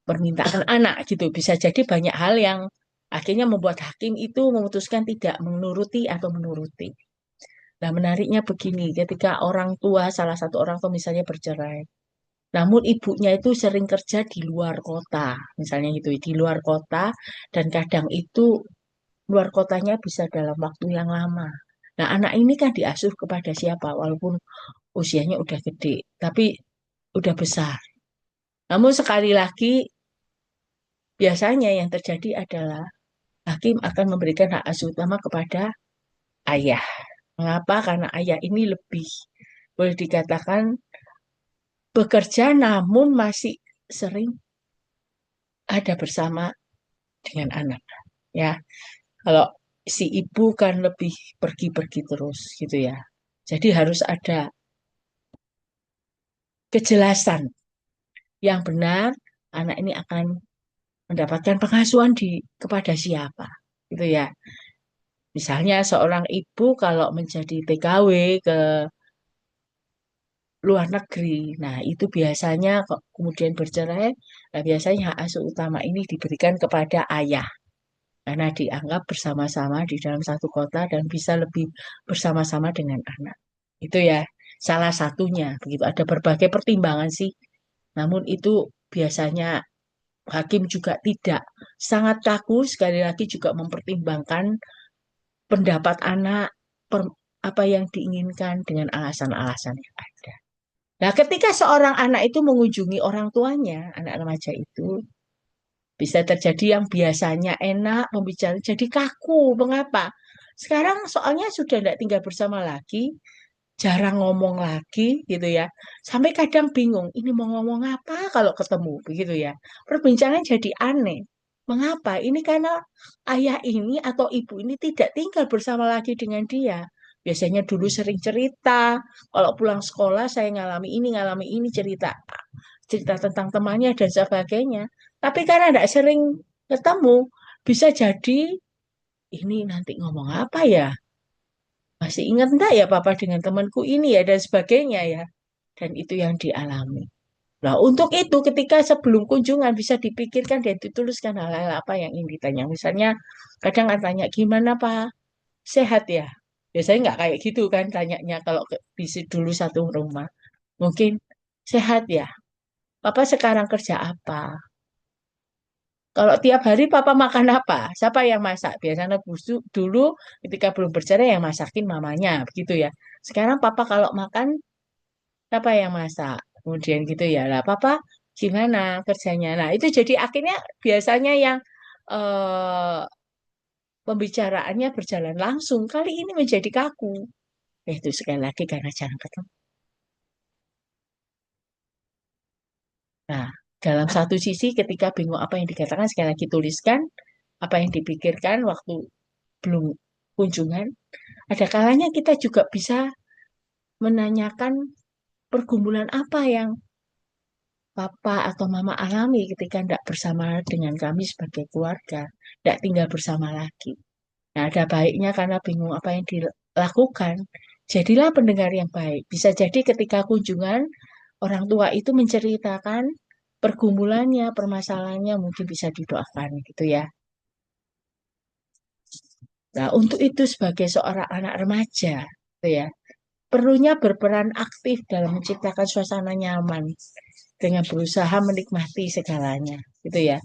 permintaan anak gitu. Bisa jadi banyak hal yang akhirnya membuat hakim itu memutuskan tidak menuruti atau menuruti. Nah, menariknya begini, ketika orang tua, salah satu orang tua misalnya bercerai, namun ibunya itu sering kerja di luar kota, misalnya gitu, di luar kota, dan kadang itu luar kotanya bisa dalam waktu yang lama. Nah, anak ini kan diasuh kepada siapa, walaupun usianya udah gede, tapi udah besar. Namun sekali lagi, biasanya yang terjadi adalah hakim akan memberikan hak asuh utama kepada ayah. Mengapa? Karena ayah ini lebih, boleh dikatakan, bekerja namun masih sering ada bersama dengan anak. Ya, kalau si ibu kan lebih pergi-pergi terus gitu ya. Jadi harus ada kejelasan yang benar anak ini akan mendapatkan pengasuhan kepada siapa gitu ya. Misalnya seorang ibu kalau menjadi TKW ke luar negeri, nah itu biasanya kok kemudian bercerai, nah biasanya hak asuh utama ini diberikan kepada ayah karena dianggap bersama-sama di dalam satu kota dan bisa lebih bersama-sama dengan anak. Itu ya salah satunya. Begitu ada berbagai pertimbangan sih. Namun itu biasanya hakim juga tidak sangat kaku sekali lagi juga mempertimbangkan pendapat anak apa yang diinginkan dengan alasan-alasan yang ada. Nah, ketika seorang anak itu mengunjungi orang tuanya, anak remaja itu bisa terjadi yang biasanya enak membicara jadi kaku. Mengapa? Sekarang soalnya sudah tidak tinggal bersama lagi, jarang ngomong lagi gitu ya. Sampai kadang bingung, ini mau ngomong apa kalau ketemu begitu ya. Perbincangan jadi aneh. Mengapa? Ini karena ayah ini atau ibu ini tidak tinggal bersama lagi dengan dia. Biasanya dulu sering cerita, kalau pulang sekolah saya ngalami ini cerita cerita tentang temannya dan sebagainya. Tapi karena tidak sering ketemu, bisa jadi ini nanti ngomong apa ya? Masih ingat enggak ya papa dengan temanku ini ya dan sebagainya ya. Dan itu yang dialami. Nah, untuk itu ketika sebelum kunjungan bisa dipikirkan dan dituliskan hal-hal apa yang ingin ditanya. Misalnya kadang tanya gimana Pak? Sehat ya? Biasanya nggak kayak gitu kan tanyanya kalau dulu satu rumah. Mungkin sehat ya. Papa sekarang kerja apa? Kalau tiap hari papa makan apa? Siapa yang masak? Biasanya dulu ketika belum bercerai yang masakin mamanya, begitu ya. Sekarang papa kalau makan siapa yang masak? Kemudian gitu ya. Lah papa gimana kerjanya? Nah, itu jadi akhirnya biasanya yang eh, pembicaraannya berjalan langsung. Kali ini menjadi kaku. Itu sekali lagi karena jarang ketemu. Nah, dalam satu sisi ketika bingung apa yang dikatakan, sekali lagi tuliskan apa yang dipikirkan waktu belum kunjungan. Ada kalanya kita juga bisa menanyakan pergumulan apa yang papa atau mama alami ketika tidak bersama dengan kami sebagai keluarga, tidak tinggal bersama lagi. Nah, ada baiknya karena bingung apa yang dilakukan, jadilah pendengar yang baik. Bisa jadi ketika kunjungan, orang tua itu menceritakan pergumulannya, permasalahannya, mungkin bisa didoakan gitu ya. Nah, untuk itu sebagai seorang anak remaja, gitu ya, perlunya berperan aktif dalam menciptakan suasana nyaman dengan berusaha menikmati segalanya, gitu ya.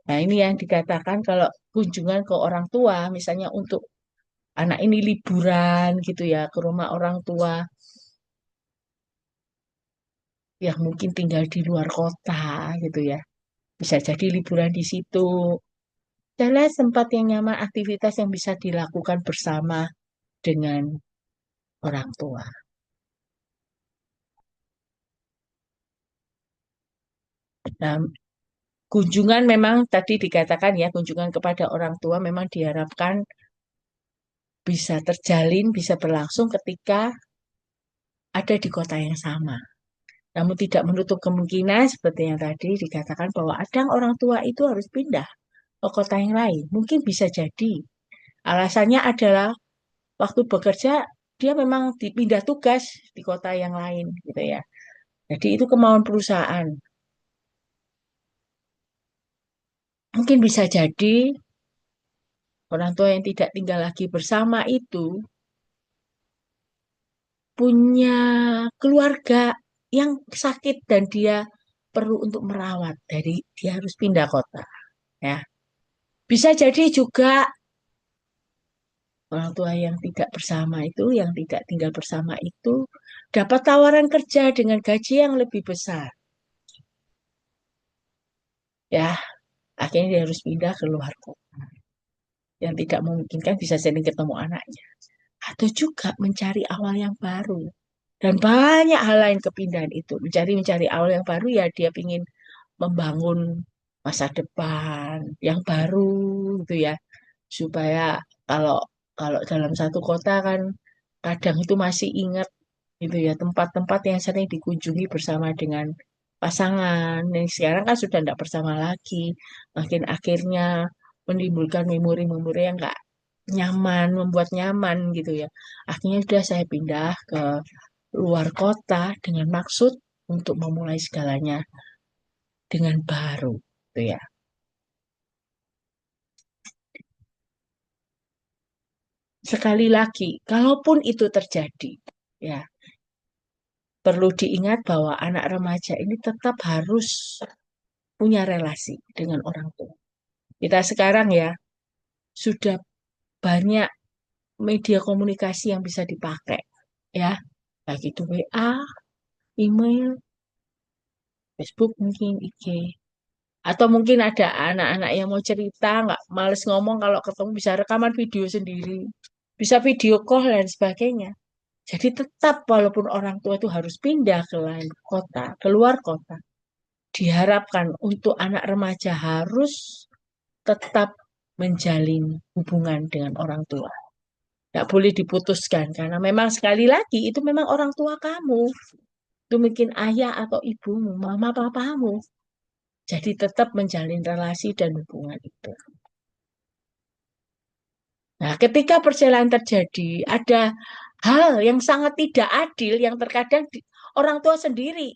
Nah, ini yang dikatakan kalau kunjungan ke orang tua, misalnya untuk anak ini liburan gitu ya ke rumah orang tua yang mungkin tinggal di luar kota gitu ya. Bisa jadi liburan di situ. Adalah tempat yang nyaman, aktivitas yang bisa dilakukan bersama dengan orang tua. Nah, kunjungan memang tadi dikatakan ya, kunjungan kepada orang tua memang diharapkan bisa terjalin, bisa berlangsung ketika ada di kota yang sama. Namun tidak menutup kemungkinan seperti yang tadi dikatakan bahwa ada orang tua itu harus pindah ke kota yang lain. Mungkin bisa jadi. Alasannya adalah waktu bekerja dia memang dipindah tugas di kota yang lain gitu ya. Jadi itu kemauan perusahaan. Mungkin bisa jadi orang tua yang tidak tinggal lagi bersama itu punya keluarga yang sakit dan dia perlu untuk merawat. Jadi dia harus pindah kota ya. Bisa jadi juga orang tua yang tidak bersama itu, yang tidak tinggal bersama itu dapat tawaran kerja dengan gaji yang lebih besar. Ya, akhirnya dia harus pindah ke luar kota. Yang tidak memungkinkan bisa sering ketemu anaknya. Atau juga mencari awal yang baru. Dan banyak hal lain kepindahan itu. Mencari awal yang baru ya dia ingin membangun masa depan yang baru gitu ya. Supaya kalau kalau dalam satu kota kan kadang itu masih ingat gitu ya tempat-tempat yang sering dikunjungi bersama dengan pasangan. Yang sekarang kan sudah tidak bersama lagi. Makin akhirnya menimbulkan memori-memori yang nggak nyaman, membuat nyaman gitu ya. Akhirnya sudah saya pindah ke luar kota dengan maksud untuk memulai segalanya dengan baru gitu ya. Sekali lagi, kalaupun itu terjadi, ya perlu diingat bahwa anak remaja ini tetap harus punya relasi dengan orang tua. Kita sekarang ya sudah banyak media komunikasi yang bisa dipakai ya, baik itu WA, email, Facebook mungkin IG. Atau mungkin ada anak-anak yang mau cerita, nggak males ngomong kalau ketemu bisa rekaman video sendiri, bisa video call dan sebagainya. Jadi tetap walaupun orang tua itu harus pindah ke lain kota, keluar kota, diharapkan untuk anak remaja harus tetap menjalin hubungan dengan orang tua. Tidak boleh diputuskan karena memang sekali lagi itu memang orang tua kamu. Itu mungkin ayah atau ibumu, mama papamu. Jadi tetap menjalin relasi dan hubungan itu. Nah, ketika perceraian terjadi, ada hal yang sangat tidak adil yang terkadang orang tua sendiri,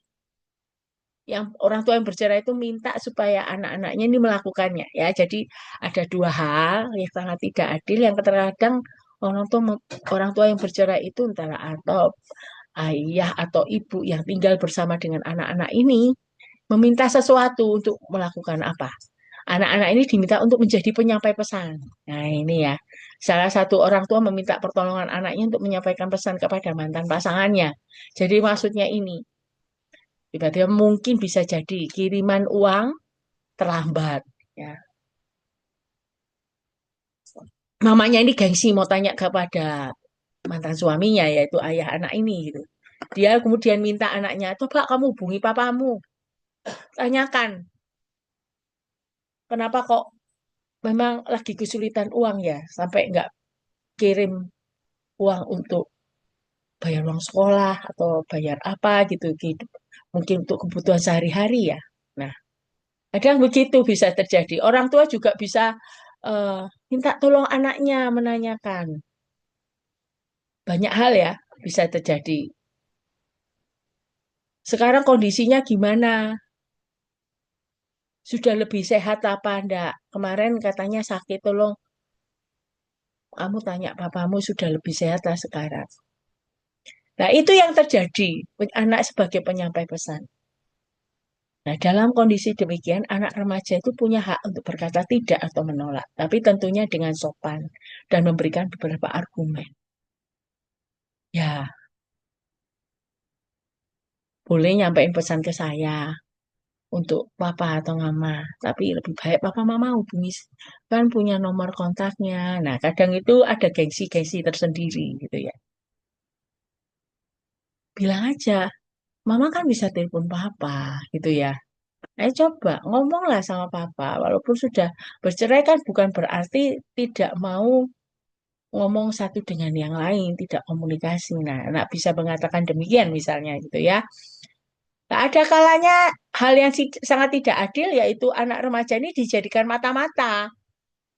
yang orang tua yang bercerai itu minta supaya anak-anaknya ini melakukannya ya. Jadi ada dua hal yang sangat tidak adil yang terkadang Orang tua orang tua yang bercerai itu antara atau ayah atau ibu yang tinggal bersama dengan anak-anak ini meminta sesuatu untuk melakukan apa? Anak-anak ini diminta untuk menjadi penyampai pesan. Nah, ini ya. Salah satu orang tua meminta pertolongan anaknya untuk menyampaikan pesan kepada mantan pasangannya. Jadi maksudnya ini, tiba-tiba mungkin bisa jadi kiriman uang terlambat. Ya. Mamanya ini gengsi mau tanya kepada mantan suaminya, yaitu ayah anak ini gitu. Dia kemudian minta anaknya, coba kamu hubungi papamu, tanyakan kenapa kok memang lagi kesulitan uang ya, sampai nggak kirim uang untuk bayar uang sekolah atau bayar apa gitu, gitu. Mungkin untuk kebutuhan sehari-hari ya. Nah, kadang begitu bisa terjadi. Orang tua juga bisa eh, minta tolong anaknya menanyakan. Banyak hal ya bisa terjadi. Sekarang kondisinya gimana? Sudah lebih sehat apa enggak? Kemarin katanya sakit, tolong kamu tanya papamu sudah lebih sehat lah sekarang. Nah, itu yang terjadi. Anak sebagai penyampai pesan. Nah, dalam kondisi demikian, anak remaja itu punya hak untuk berkata tidak atau menolak, tapi tentunya dengan sopan dan memberikan beberapa argumen. Ya, boleh nyampein pesan ke saya untuk papa atau mama, tapi lebih baik papa mama hubungi kan punya nomor kontaknya. Nah, kadang itu ada gengsi-gengsi tersendiri gitu ya. Bilang aja, mama kan bisa telepon papa gitu ya. Coba ngomonglah sama papa, walaupun sudah bercerai kan bukan berarti tidak mau ngomong satu dengan yang lain, tidak komunikasi. Nah, anak bisa mengatakan demikian misalnya gitu ya. Nah, ada kalanya hal yang sangat tidak adil yaitu anak remaja ini dijadikan mata-mata.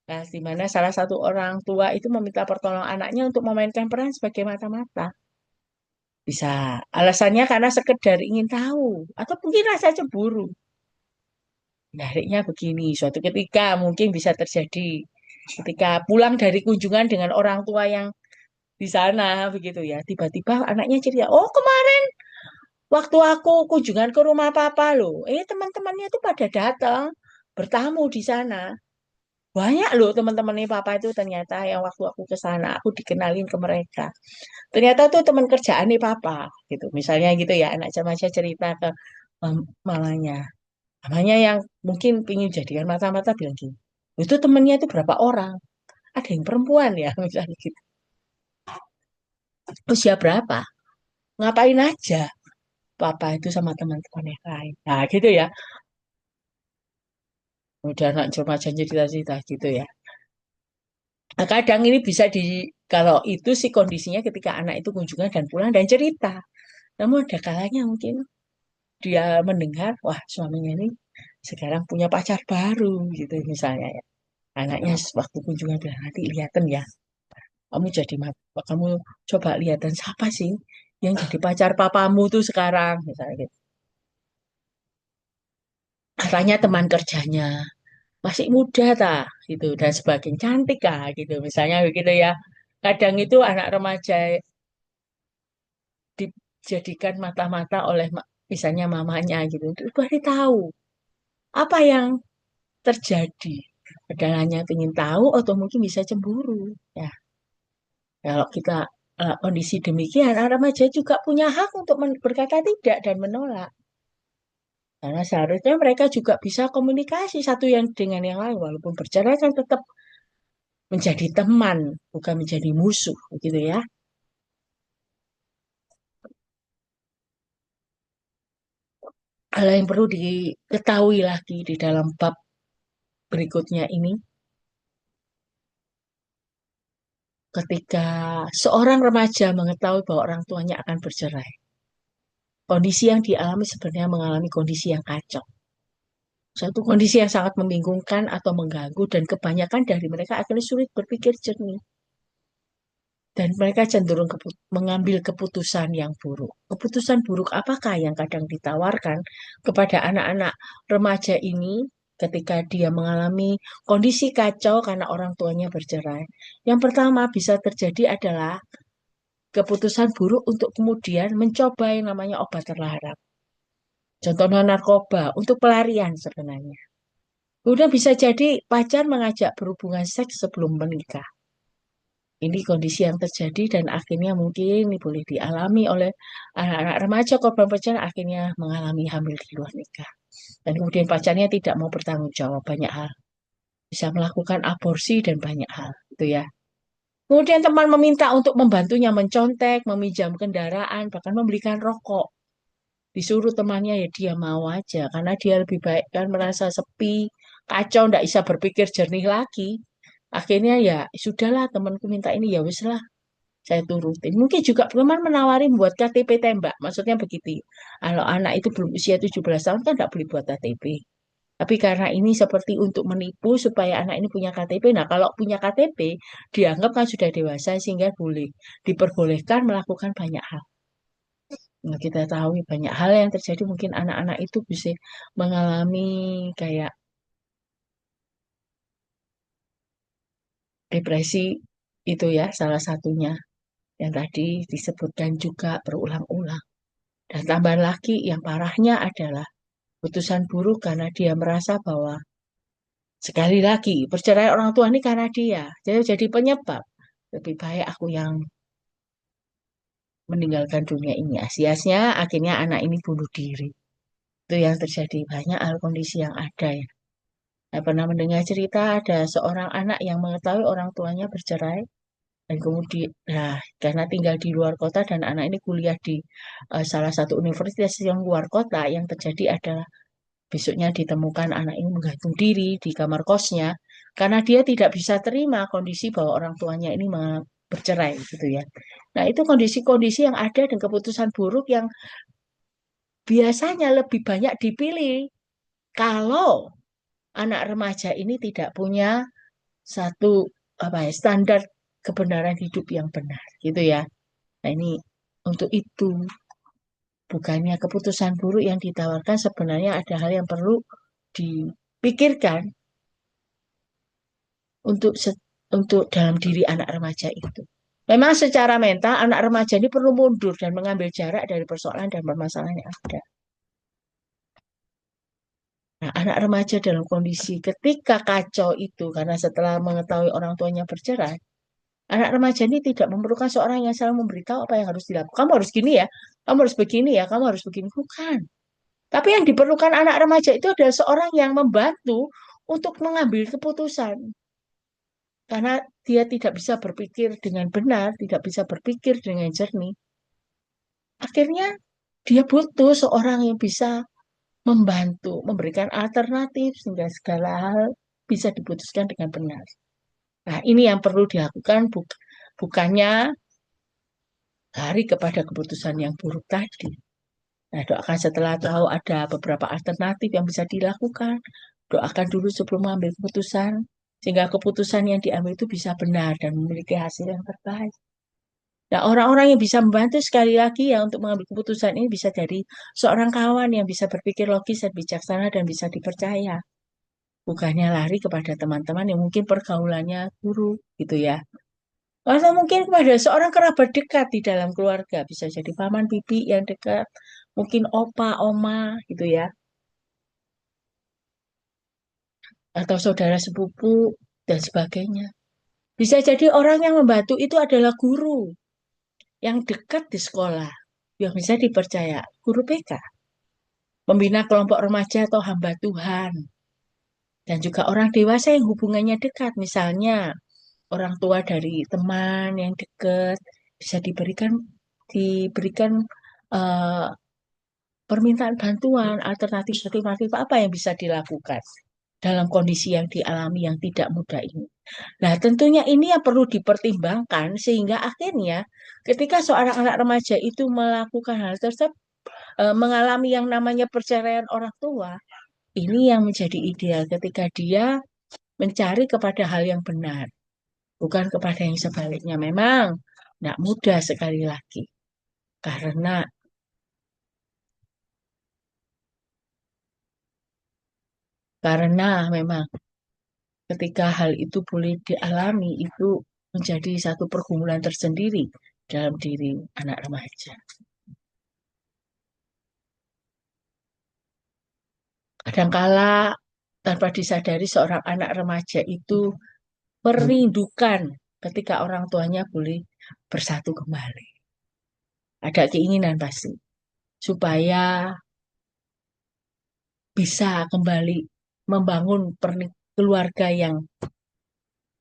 Nah, di mana salah satu orang tua itu meminta pertolongan anaknya untuk memainkan peran sebagai mata-mata. Bisa alasannya karena sekedar ingin tahu atau mungkin rasa cemburu. Menariknya begini, suatu ketika mungkin bisa terjadi ketika pulang dari kunjungan dengan orang tua yang di sana begitu ya. Tiba-tiba anaknya cerita, "Oh, kemarin waktu aku kunjungan ke rumah papa loh. Teman-temannya tuh pada datang bertamu di sana. Banyak loh teman-temannya papa itu ternyata yang waktu aku ke sana aku dikenalin ke mereka. Ternyata tuh teman kerjaan nih papa gitu. Misalnya gitu ya, anak remaja cerita ke mamanya. Mamanya yang mungkin pingin jadikan mata-mata bilang gini, itu temennya itu berapa orang? Ada yang perempuan ya, misalnya gitu. Usia berapa? Ngapain aja? Papa itu sama teman-teman yang lain. Nah, gitu ya. Udah anak remaja cerita-cerita gitu ya. Nah, kadang ini bisa kalau itu sih kondisinya ketika anak itu kunjungan dan pulang dan cerita. Namun ada kalanya mungkin dia mendengar, wah suaminya ini sekarang punya pacar baru gitu misalnya ya. Anaknya waktu kunjungan bilang, nanti lihatin ya. Kamu jadi kamu coba lihatin siapa sih yang jadi pacar papamu tuh sekarang misalnya gitu. Katanya teman kerjanya masih muda ta gitu dan sebagainya cantik kah gitu misalnya begitu ya. Kadang itu anak remaja dijadikan mata-mata oleh misalnya mamanya gitu untuk cari tahu apa yang terjadi, padahal hanya ingin tahu atau mungkin bisa cemburu ya. Kalau kita kondisi demikian anak remaja juga punya hak untuk berkata tidak dan menolak, karena seharusnya mereka juga bisa komunikasi satu yang dengan yang lain walaupun bercerai kan tetap menjadi teman bukan menjadi musuh begitu ya. Hal yang perlu diketahui lagi di dalam bab berikutnya ini, ketika seorang remaja mengetahui bahwa orang tuanya akan bercerai, kondisi yang dialami sebenarnya mengalami kondisi yang kacau. Suatu kondisi yang sangat membingungkan atau mengganggu dan kebanyakan dari mereka akhirnya sulit berpikir jernih. Dan mereka cenderung mengambil keputusan yang buruk. Keputusan buruk apakah yang kadang ditawarkan kepada anak-anak remaja ini? ketika dia mengalami kondisi kacau karena orang tuanya bercerai. Yang pertama bisa terjadi adalah keputusan buruk untuk kemudian mencoba yang namanya obat terlarang. Contohnya narkoba untuk pelarian sebenarnya. Udah bisa jadi pacar mengajak berhubungan seks sebelum menikah. Ini kondisi yang terjadi dan akhirnya mungkin ini boleh dialami oleh anak-anak remaja korban perceraian akhirnya mengalami hamil di luar nikah. Dan kemudian pacarnya tidak mau bertanggung jawab banyak hal. Bisa melakukan aborsi dan banyak hal. Itu ya. Kemudian teman meminta untuk membantunya mencontek, meminjam kendaraan, bahkan membelikan rokok. Disuruh temannya ya dia mau aja karena dia lebih baik kan merasa sepi, kacau, ndak bisa berpikir jernih lagi. Akhirnya ya sudahlah temanku minta ini ya wis lah saya turutin. Mungkin juga teman menawari buat KTP tembak. Maksudnya begitu. Kalau anak itu belum usia 17 tahun kan nggak boleh buat KTP. Tapi karena ini seperti untuk menipu supaya anak ini punya KTP. Nah, kalau punya KTP dianggap kan sudah dewasa sehingga boleh diperbolehkan melakukan banyak hal. Nah, kita tahu banyak hal yang terjadi mungkin anak-anak itu bisa mengalami kayak depresi itu ya salah satunya yang tadi disebutkan juga berulang-ulang. Dan tambahan lagi yang parahnya adalah putusan buruk karena dia merasa bahwa sekali lagi perceraian orang tua ini karena dia. Jadi penyebab. Lebih baik aku yang meninggalkan dunia ini. Asiasnya akhirnya anak ini bunuh diri. Itu yang terjadi banyak hal kondisi yang ada ya. Saya pernah mendengar cerita ada seorang anak yang mengetahui orang tuanya bercerai dan kemudian nah karena tinggal di luar kota dan anak ini kuliah di salah satu universitas yang luar kota yang terjadi adalah besoknya ditemukan anak ini menggantung diri di kamar kosnya karena dia tidak bisa terima kondisi bahwa orang tuanya ini bercerai gitu ya. Nah, itu kondisi-kondisi yang ada dan keputusan buruk yang biasanya lebih banyak dipilih kalau anak remaja ini tidak punya satu apa ya standar kebenaran hidup yang benar gitu ya. Nah, ini untuk itu bukannya keputusan buruk yang ditawarkan sebenarnya ada hal yang perlu dipikirkan untuk untuk dalam diri anak remaja itu. Memang secara mental anak remaja ini perlu mundur dan mengambil jarak dari persoalan dan permasalahan yang ada. Nah, anak remaja dalam kondisi ketika kacau itu karena setelah mengetahui orang tuanya bercerai, anak remaja ini tidak memerlukan seorang yang selalu memberitahu apa yang harus dilakukan. Kamu harus gini ya, kamu harus begini ya, kamu harus begini. Bukan. Tapi yang diperlukan anak remaja itu adalah seorang yang membantu untuk mengambil keputusan. Karena dia tidak bisa berpikir dengan benar, tidak bisa berpikir dengan jernih. Akhirnya dia butuh seorang yang bisa membantu, memberikan alternatif sehingga segala hal bisa diputuskan dengan benar. Nah, ini yang perlu dilakukan bukannya lari kepada keputusan yang buruk tadi. Nah, doakan setelah tahu ada beberapa alternatif yang bisa dilakukan. Doakan dulu sebelum mengambil keputusan, sehingga keputusan yang diambil itu bisa benar dan memiliki hasil yang terbaik. Nah, orang-orang yang bisa membantu sekali lagi ya untuk mengambil keputusan ini bisa dari seorang kawan yang bisa berpikir logis dan bijaksana dan bisa dipercaya. Bukannya lari kepada teman-teman yang mungkin pergaulannya buruk gitu ya. Atau mungkin kepada seorang kerabat dekat di dalam keluarga. Bisa jadi paman, bibi yang dekat. Mungkin opa, oma gitu ya. Atau saudara sepupu dan sebagainya. Bisa jadi orang yang membantu itu adalah guru yang dekat di sekolah. Yang bisa dipercaya. Guru PK. Pembina kelompok remaja atau hamba Tuhan. Dan juga orang dewasa yang hubungannya dekat. Misalnya orang tua dari teman yang dekat. Bisa diberikan eh, permintaan bantuan, alternatif-alternatif apa yang bisa dilakukan dalam kondisi yang dialami yang tidak mudah ini. Nah, tentunya ini yang perlu dipertimbangkan sehingga akhirnya ketika seorang anak remaja itu melakukan hal tersebut, mengalami yang namanya perceraian orang tua, ini yang menjadi ideal ketika dia mencari kepada hal yang benar, bukan kepada yang sebaliknya. Memang tidak mudah sekali lagi, karena Karena memang ketika hal itu boleh dialami, itu menjadi satu pergumulan tersendiri dalam diri anak remaja. Kadangkala tanpa disadari seorang anak remaja itu merindukan ketika orang tuanya boleh bersatu kembali. Ada keinginan pasti supaya bisa kembali membangun keluarga yang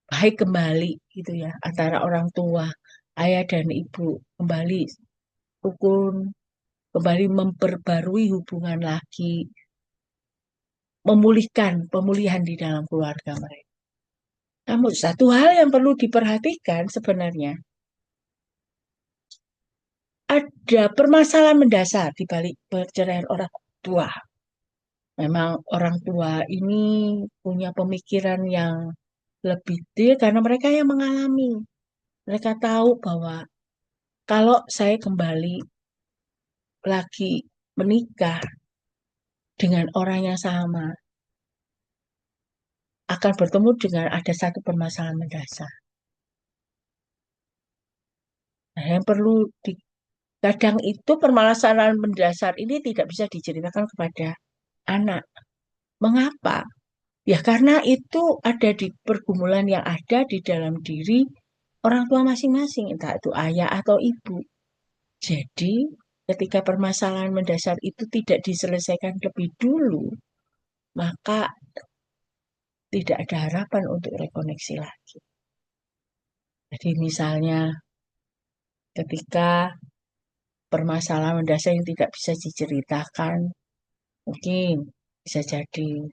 baik kembali gitu ya antara orang tua, ayah dan ibu kembali rukun, kembali memperbarui hubungan lagi, memulihkan pemulihan di dalam keluarga mereka. Namun satu hal yang perlu diperhatikan sebenarnya ada permasalahan mendasar di balik perceraian orang tua. Memang orang tua ini punya pemikiran yang lebih detail karena mereka yang mengalami. Mereka tahu bahwa kalau saya kembali lagi menikah dengan orang yang sama, akan bertemu dengan ada satu permasalahan mendasar. Nah, yang perlu di kadang itu permasalahan mendasar ini tidak bisa diceritakan kepada anak. Mengapa? Ya karena itu ada di pergumulan yang ada di dalam diri orang tua masing-masing, entah itu ayah atau ibu. Jadi, ketika permasalahan mendasar itu tidak diselesaikan lebih dulu, maka tidak ada harapan untuk rekoneksi lagi. Jadi misalnya ketika permasalahan mendasar yang tidak bisa diceritakan, mungkin bisa jadi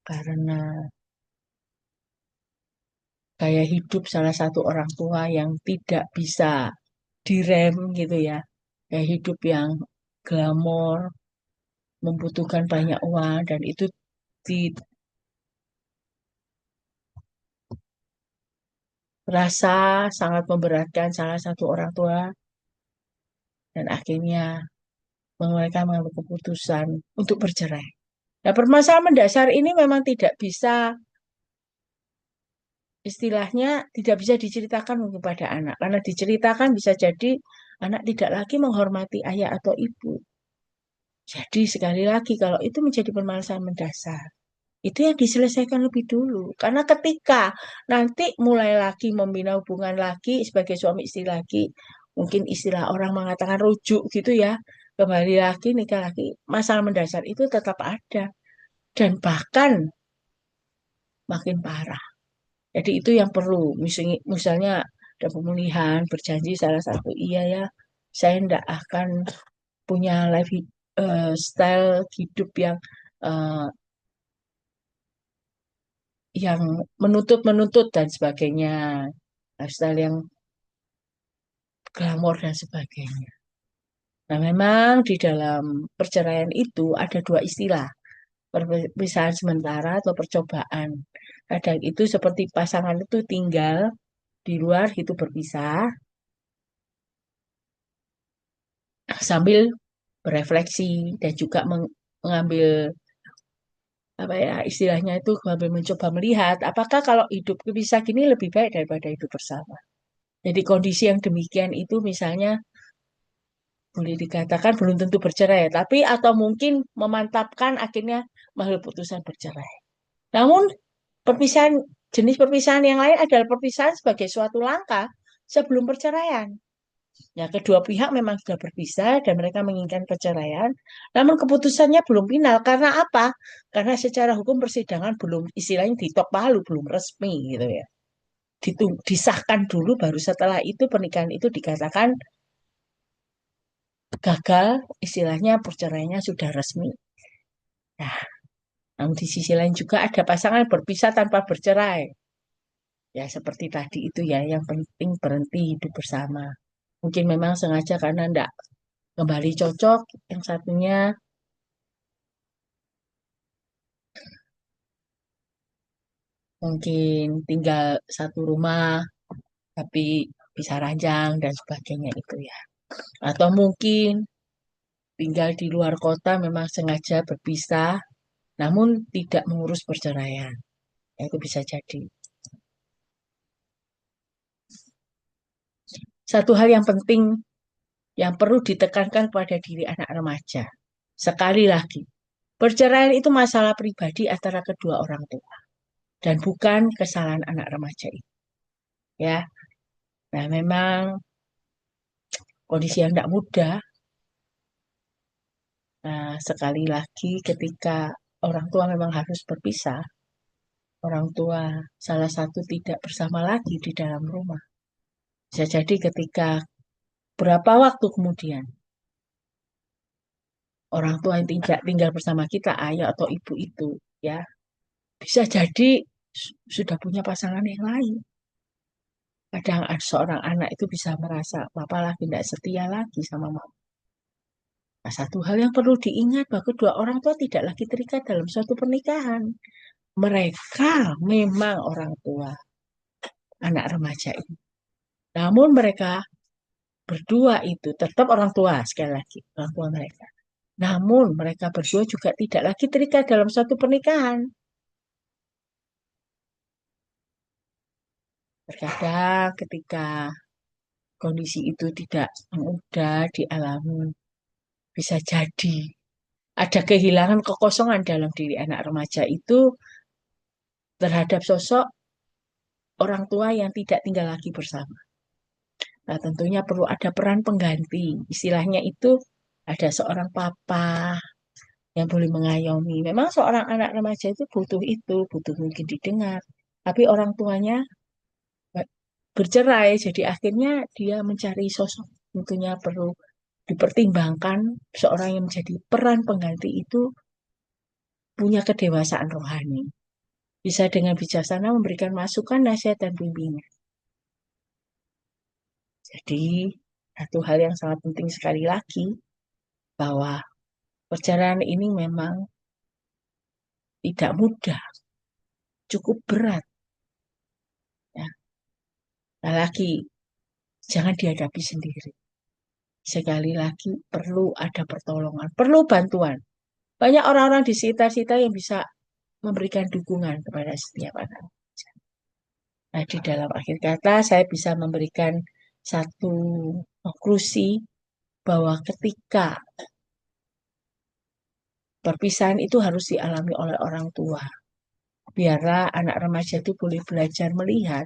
karena gaya hidup salah satu orang tua yang tidak bisa direm gitu ya. Gaya hidup yang glamor, membutuhkan banyak uang, dan itu dirasa sangat memberatkan salah satu orang tua, dan akhirnya mereka mengambil keputusan untuk bercerai. Nah, permasalahan mendasar ini memang tidak bisa, istilahnya tidak bisa diceritakan kepada anak. Karena diceritakan bisa jadi anak tidak lagi menghormati ayah atau ibu. Jadi sekali lagi kalau itu menjadi permasalahan mendasar, itu yang diselesaikan lebih dulu. Karena ketika nanti mulai lagi membina hubungan lagi sebagai suami istri lagi, mungkin istilah orang mengatakan rujuk gitu ya, kembali lagi nikah lagi, masalah mendasar itu tetap ada dan bahkan makin parah. Jadi itu yang perlu. Misalnya ada pemulihan, berjanji salah satu iya ya, saya tidak akan punya style hidup eh, yang menuntut-menuntut dan sebagainya, lifestyle yang glamor dan sebagainya. Nah, memang di dalam perceraian itu ada dua istilah, perpisahan sementara atau percobaan. Kadang itu seperti pasangan itu tinggal di luar itu berpisah sambil berefleksi dan juga mengambil apa ya istilahnya itu sambil mencoba melihat apakah kalau hidup berpisah gini lebih baik daripada hidup bersama. Jadi kondisi yang demikian itu misalnya boleh dikatakan belum tentu bercerai, tapi atau mungkin memantapkan akhirnya mengambil putusan bercerai. Namun perpisahan jenis perpisahan yang lain adalah perpisahan sebagai suatu langkah sebelum perceraian. Ya, kedua pihak memang sudah berpisah dan mereka menginginkan perceraian, namun keputusannya belum final. Karena apa? Karena secara hukum persidangan belum istilahnya ditok palu, belum resmi gitu ya. Disahkan dulu, baru setelah itu pernikahan itu dikatakan gagal, istilahnya perceraiannya sudah resmi. Nah, namun di sisi lain juga ada pasangan berpisah tanpa bercerai. Ya, seperti tadi itu ya, yang penting berhenti hidup bersama. Mungkin memang sengaja karena enggak kembali cocok, yang satunya mungkin tinggal satu rumah tapi bisa ranjang dan sebagainya itu ya. Atau mungkin tinggal di luar kota memang sengaja berpisah namun tidak mengurus perceraian. Ya, itu bisa jadi. Satu hal yang penting yang perlu ditekankan pada diri anak remaja. Sekali lagi, perceraian itu masalah pribadi antara kedua orang tua dan bukan kesalahan anak remaja itu. Ya, nah memang kondisi yang tidak mudah. Nah, sekali lagi ketika orang tua memang harus berpisah, orang tua salah satu tidak bersama lagi di dalam rumah. Bisa jadi ketika berapa waktu kemudian orang tua yang tidak tinggal bersama kita, ayah atau ibu itu, ya bisa jadi sudah punya pasangan yang lain. Kadang ada seorang anak itu bisa merasa, papa lagi tidak setia lagi sama mama. Nah, satu hal yang perlu diingat bahwa kedua orang tua tidak lagi terikat dalam suatu pernikahan. Mereka memang orang tua anak remaja ini. Namun mereka berdua itu tetap orang tua, sekali lagi, orang tua mereka. Namun mereka berdua juga tidak lagi terikat dalam suatu pernikahan. Terkadang ketika kondisi itu tidak mudah dialami, bisa jadi ada kehilangan kekosongan dalam diri anak remaja itu terhadap sosok orang tua yang tidak tinggal lagi bersama. Nah, tentunya perlu ada peran pengganti. Istilahnya itu ada seorang papa yang boleh mengayomi. Memang seorang anak remaja itu, butuh mungkin didengar. Tapi orang tuanya bercerai, jadi akhirnya dia mencari sosok. Tentunya perlu dipertimbangkan seorang yang menjadi peran pengganti itu punya kedewasaan rohani. Bisa dengan bijaksana memberikan masukan, nasihat, dan bimbingan. Jadi, satu hal yang sangat penting sekali lagi, bahwa perjalanan ini memang tidak mudah, cukup berat. Ya. Nah, lagi, jangan dihadapi sendiri. Sekali lagi, perlu ada pertolongan, perlu bantuan. Banyak orang-orang di sekitar kita yang bisa memberikan dukungan kepada setiap anak. Nah, di dalam akhir kata, saya bisa memberikan satu konklusi bahwa ketika perpisahan itu harus dialami oleh orang tua. Biarlah anak remaja itu boleh belajar melihat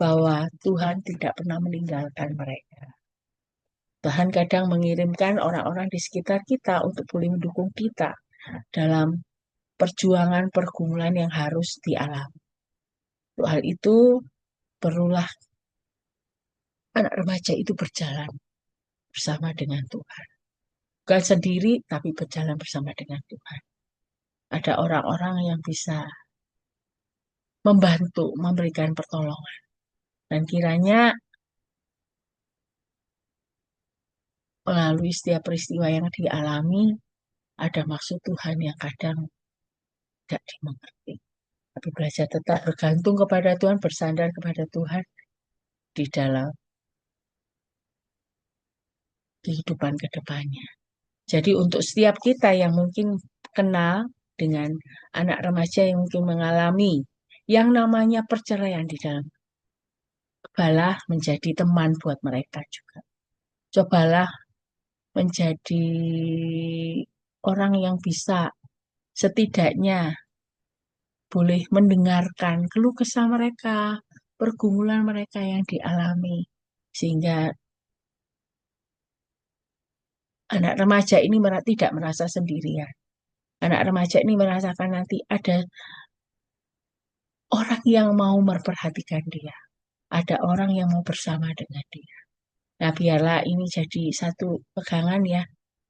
bahwa Tuhan tidak pernah meninggalkan mereka. Tuhan kadang mengirimkan orang-orang di sekitar kita untuk boleh mendukung kita dalam perjuangan pergumulan yang harus dialami. Untuk hal itu, perlulah anak remaja itu berjalan bersama dengan Tuhan. Bukan sendiri, tapi berjalan bersama dengan Tuhan. Ada orang-orang yang bisa membantu, memberikan pertolongan. Dan kiranya melalui setiap peristiwa yang dialami, ada maksud Tuhan yang kadang tidak dimengerti. Tapi belajar tetap bergantung kepada Tuhan, bersandar kepada Tuhan di dalam kehidupan ke depannya. Jadi untuk setiap kita yang mungkin kenal dengan anak remaja yang mungkin mengalami yang namanya perceraian di dalam, cobalah menjadi teman buat mereka juga. Cobalah menjadi orang yang bisa setidaknya boleh mendengarkan keluh kesah mereka, pergumulan mereka yang dialami, sehingga anak remaja ini tidak merasa sendirian. Anak remaja ini merasakan nanti ada orang yang mau memperhatikan dia, ada orang yang mau bersama dengan dia. Nah, biarlah ini jadi satu pegangan ya,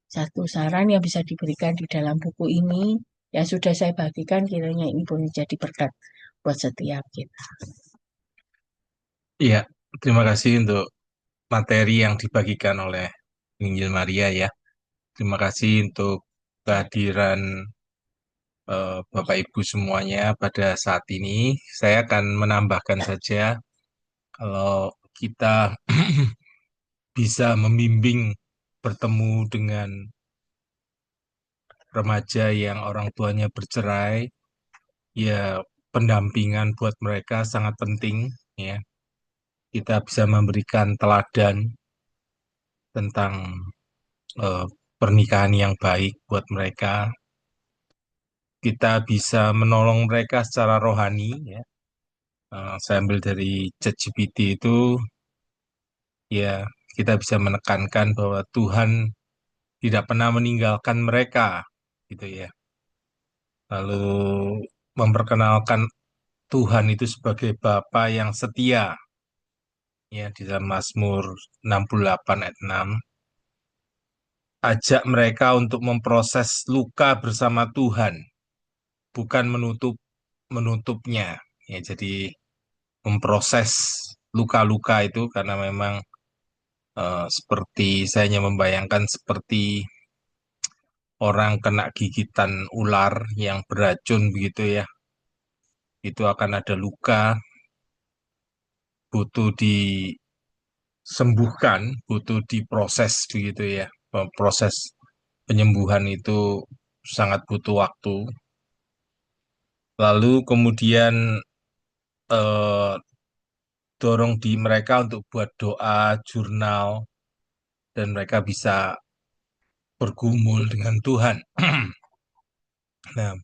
satu saran yang bisa diberikan di dalam buku ini yang sudah saya bagikan, kiranya ini boleh jadi berkat buat setiap kita. Iya, terima kasih untuk materi yang dibagikan oleh Injil Maria ya. Terima kasih untuk kehadiran Bapak Ibu semuanya pada saat ini. Saya akan menambahkan saja kalau kita bisa membimbing bertemu dengan remaja yang orang tuanya bercerai, ya pendampingan buat mereka sangat penting ya. Kita bisa memberikan teladan tentang eh, pernikahan yang baik buat mereka. Kita bisa menolong mereka secara rohani ya. Saya ambil dari ChatGPT itu ya kita bisa menekankan bahwa Tuhan tidak pernah meninggalkan mereka gitu ya. Lalu memperkenalkan Tuhan itu sebagai Bapa yang setia ya di dalam Mazmur 68 ayat 6. Ajak mereka untuk memproses luka bersama Tuhan, bukan menutupnya. Ya, jadi memproses luka-luka itu karena memang seperti saya hanya membayangkan seperti orang kena gigitan ular yang beracun begitu ya. Itu akan ada luka, butuh disembuhkan, butuh diproses begitu ya. Proses penyembuhan itu sangat butuh waktu. Lalu kemudian eh, dorong di mereka untuk buat doa, jurnal, dan mereka bisa bergumul dengan Tuhan. Nah,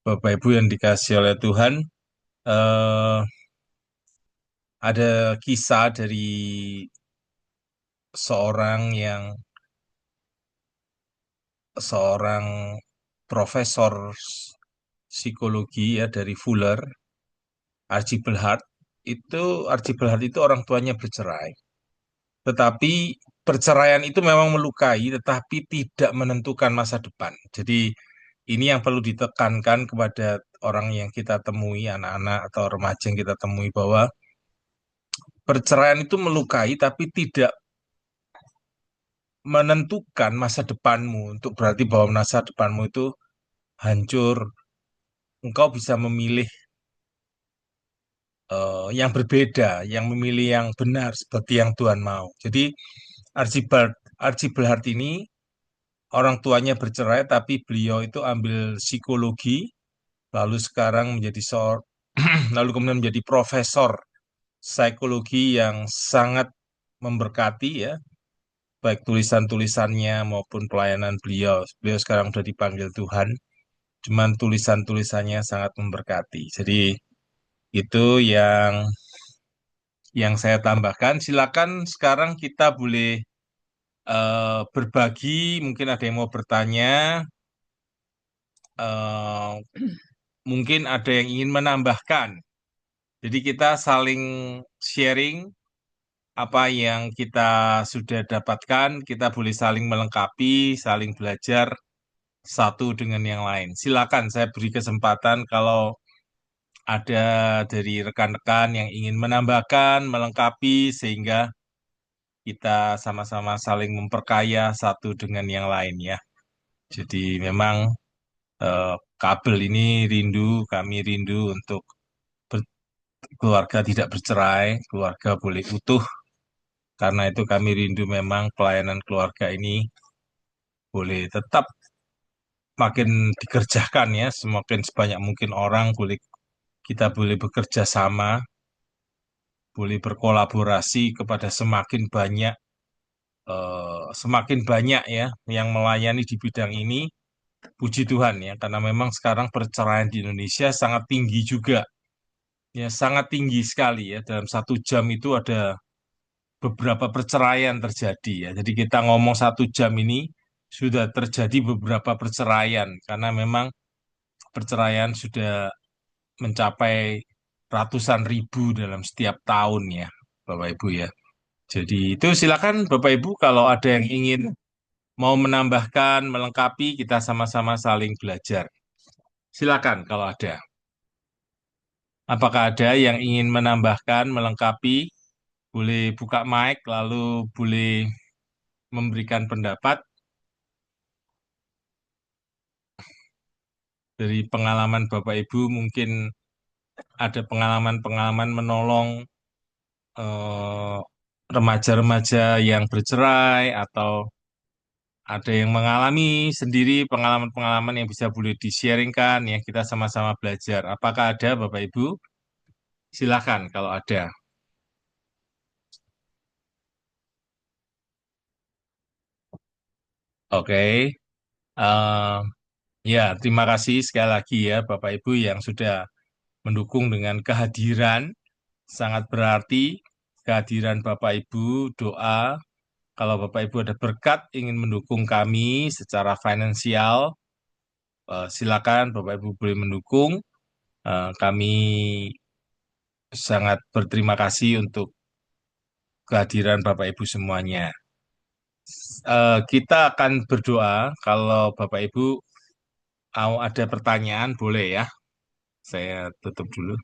Bapak Ibu yang dikasih oleh Tuhan, eh, ada kisah dari seorang yang seorang profesor psikologi ya dari Fuller, Archibald Hart itu orang tuanya bercerai. Tetapi perceraian itu memang melukai, tetapi tidak menentukan masa depan. Jadi ini yang perlu ditekankan kepada orang yang kita temui, anak-anak atau remaja yang kita temui bahwa perceraian itu melukai, tapi tidak menentukan masa depanmu. Untuk berarti bahwa masa depanmu itu hancur. Engkau bisa memilih yang berbeda, yang memilih yang benar seperti yang Tuhan mau. Jadi Archibald Archibald Hart ini orang tuanya bercerai, tapi beliau itu ambil psikologi, lalu sekarang menjadi lalu kemudian menjadi profesor psikologi yang sangat memberkati ya, baik tulisan-tulisannya maupun pelayanan beliau. Beliau sekarang sudah dipanggil Tuhan, cuman tulisan-tulisannya sangat memberkati. Jadi itu yang saya tambahkan. Silakan sekarang kita boleh berbagi, mungkin ada yang mau bertanya, eh, mungkin ada yang ingin menambahkan. Jadi kita saling sharing apa yang kita sudah dapatkan, kita boleh saling melengkapi, saling belajar satu dengan yang lain. Silakan saya beri kesempatan kalau ada dari rekan-rekan yang ingin menambahkan, melengkapi sehingga kita sama-sama saling memperkaya satu dengan yang lain ya. Jadi memang eh, kabel ini rindu, kami rindu untuk keluarga tidak bercerai, keluarga boleh utuh. Karena itu kami rindu memang pelayanan keluarga ini boleh tetap makin dikerjakan ya, semakin sebanyak mungkin orang kita boleh bekerja sama, boleh berkolaborasi kepada semakin banyak ya yang melayani di bidang ini. Puji Tuhan ya, karena memang sekarang perceraian di Indonesia sangat tinggi juga, ya sangat tinggi sekali ya. Dalam 1 jam itu ada beberapa perceraian terjadi ya. Jadi kita ngomong 1 jam ini sudah terjadi beberapa perceraian karena memang perceraian sudah mencapai ratusan ribu dalam setiap tahun ya, Bapak Ibu ya. Jadi itu silakan Bapak Ibu kalau ada yang ingin mau menambahkan, melengkapi, kita sama-sama saling belajar. Silakan kalau ada. Apakah ada yang ingin menambahkan, melengkapi? Boleh buka mic, lalu boleh memberikan pendapat dari pengalaman Bapak Ibu. Mungkin ada pengalaman-pengalaman menolong eh, remaja-remaja yang bercerai atau ada yang mengalami sendiri pengalaman-pengalaman yang bisa boleh di-sharingkan ya kita sama-sama belajar. Apakah ada Bapak Ibu? Silakan kalau ada. Oke. Eh, ya, terima kasih sekali lagi ya Bapak Ibu yang sudah mendukung dengan kehadiran. Sangat berarti kehadiran Bapak Ibu, doa. Kalau Bapak Ibu ada berkat ingin mendukung kami secara finansial, silakan Bapak Ibu boleh mendukung. Kami sangat berterima kasih untuk kehadiran Bapak Ibu semuanya. Kita akan berdoa. Kalau Bapak Ibu mau ada pertanyaan, boleh ya. Saya tutup dulu.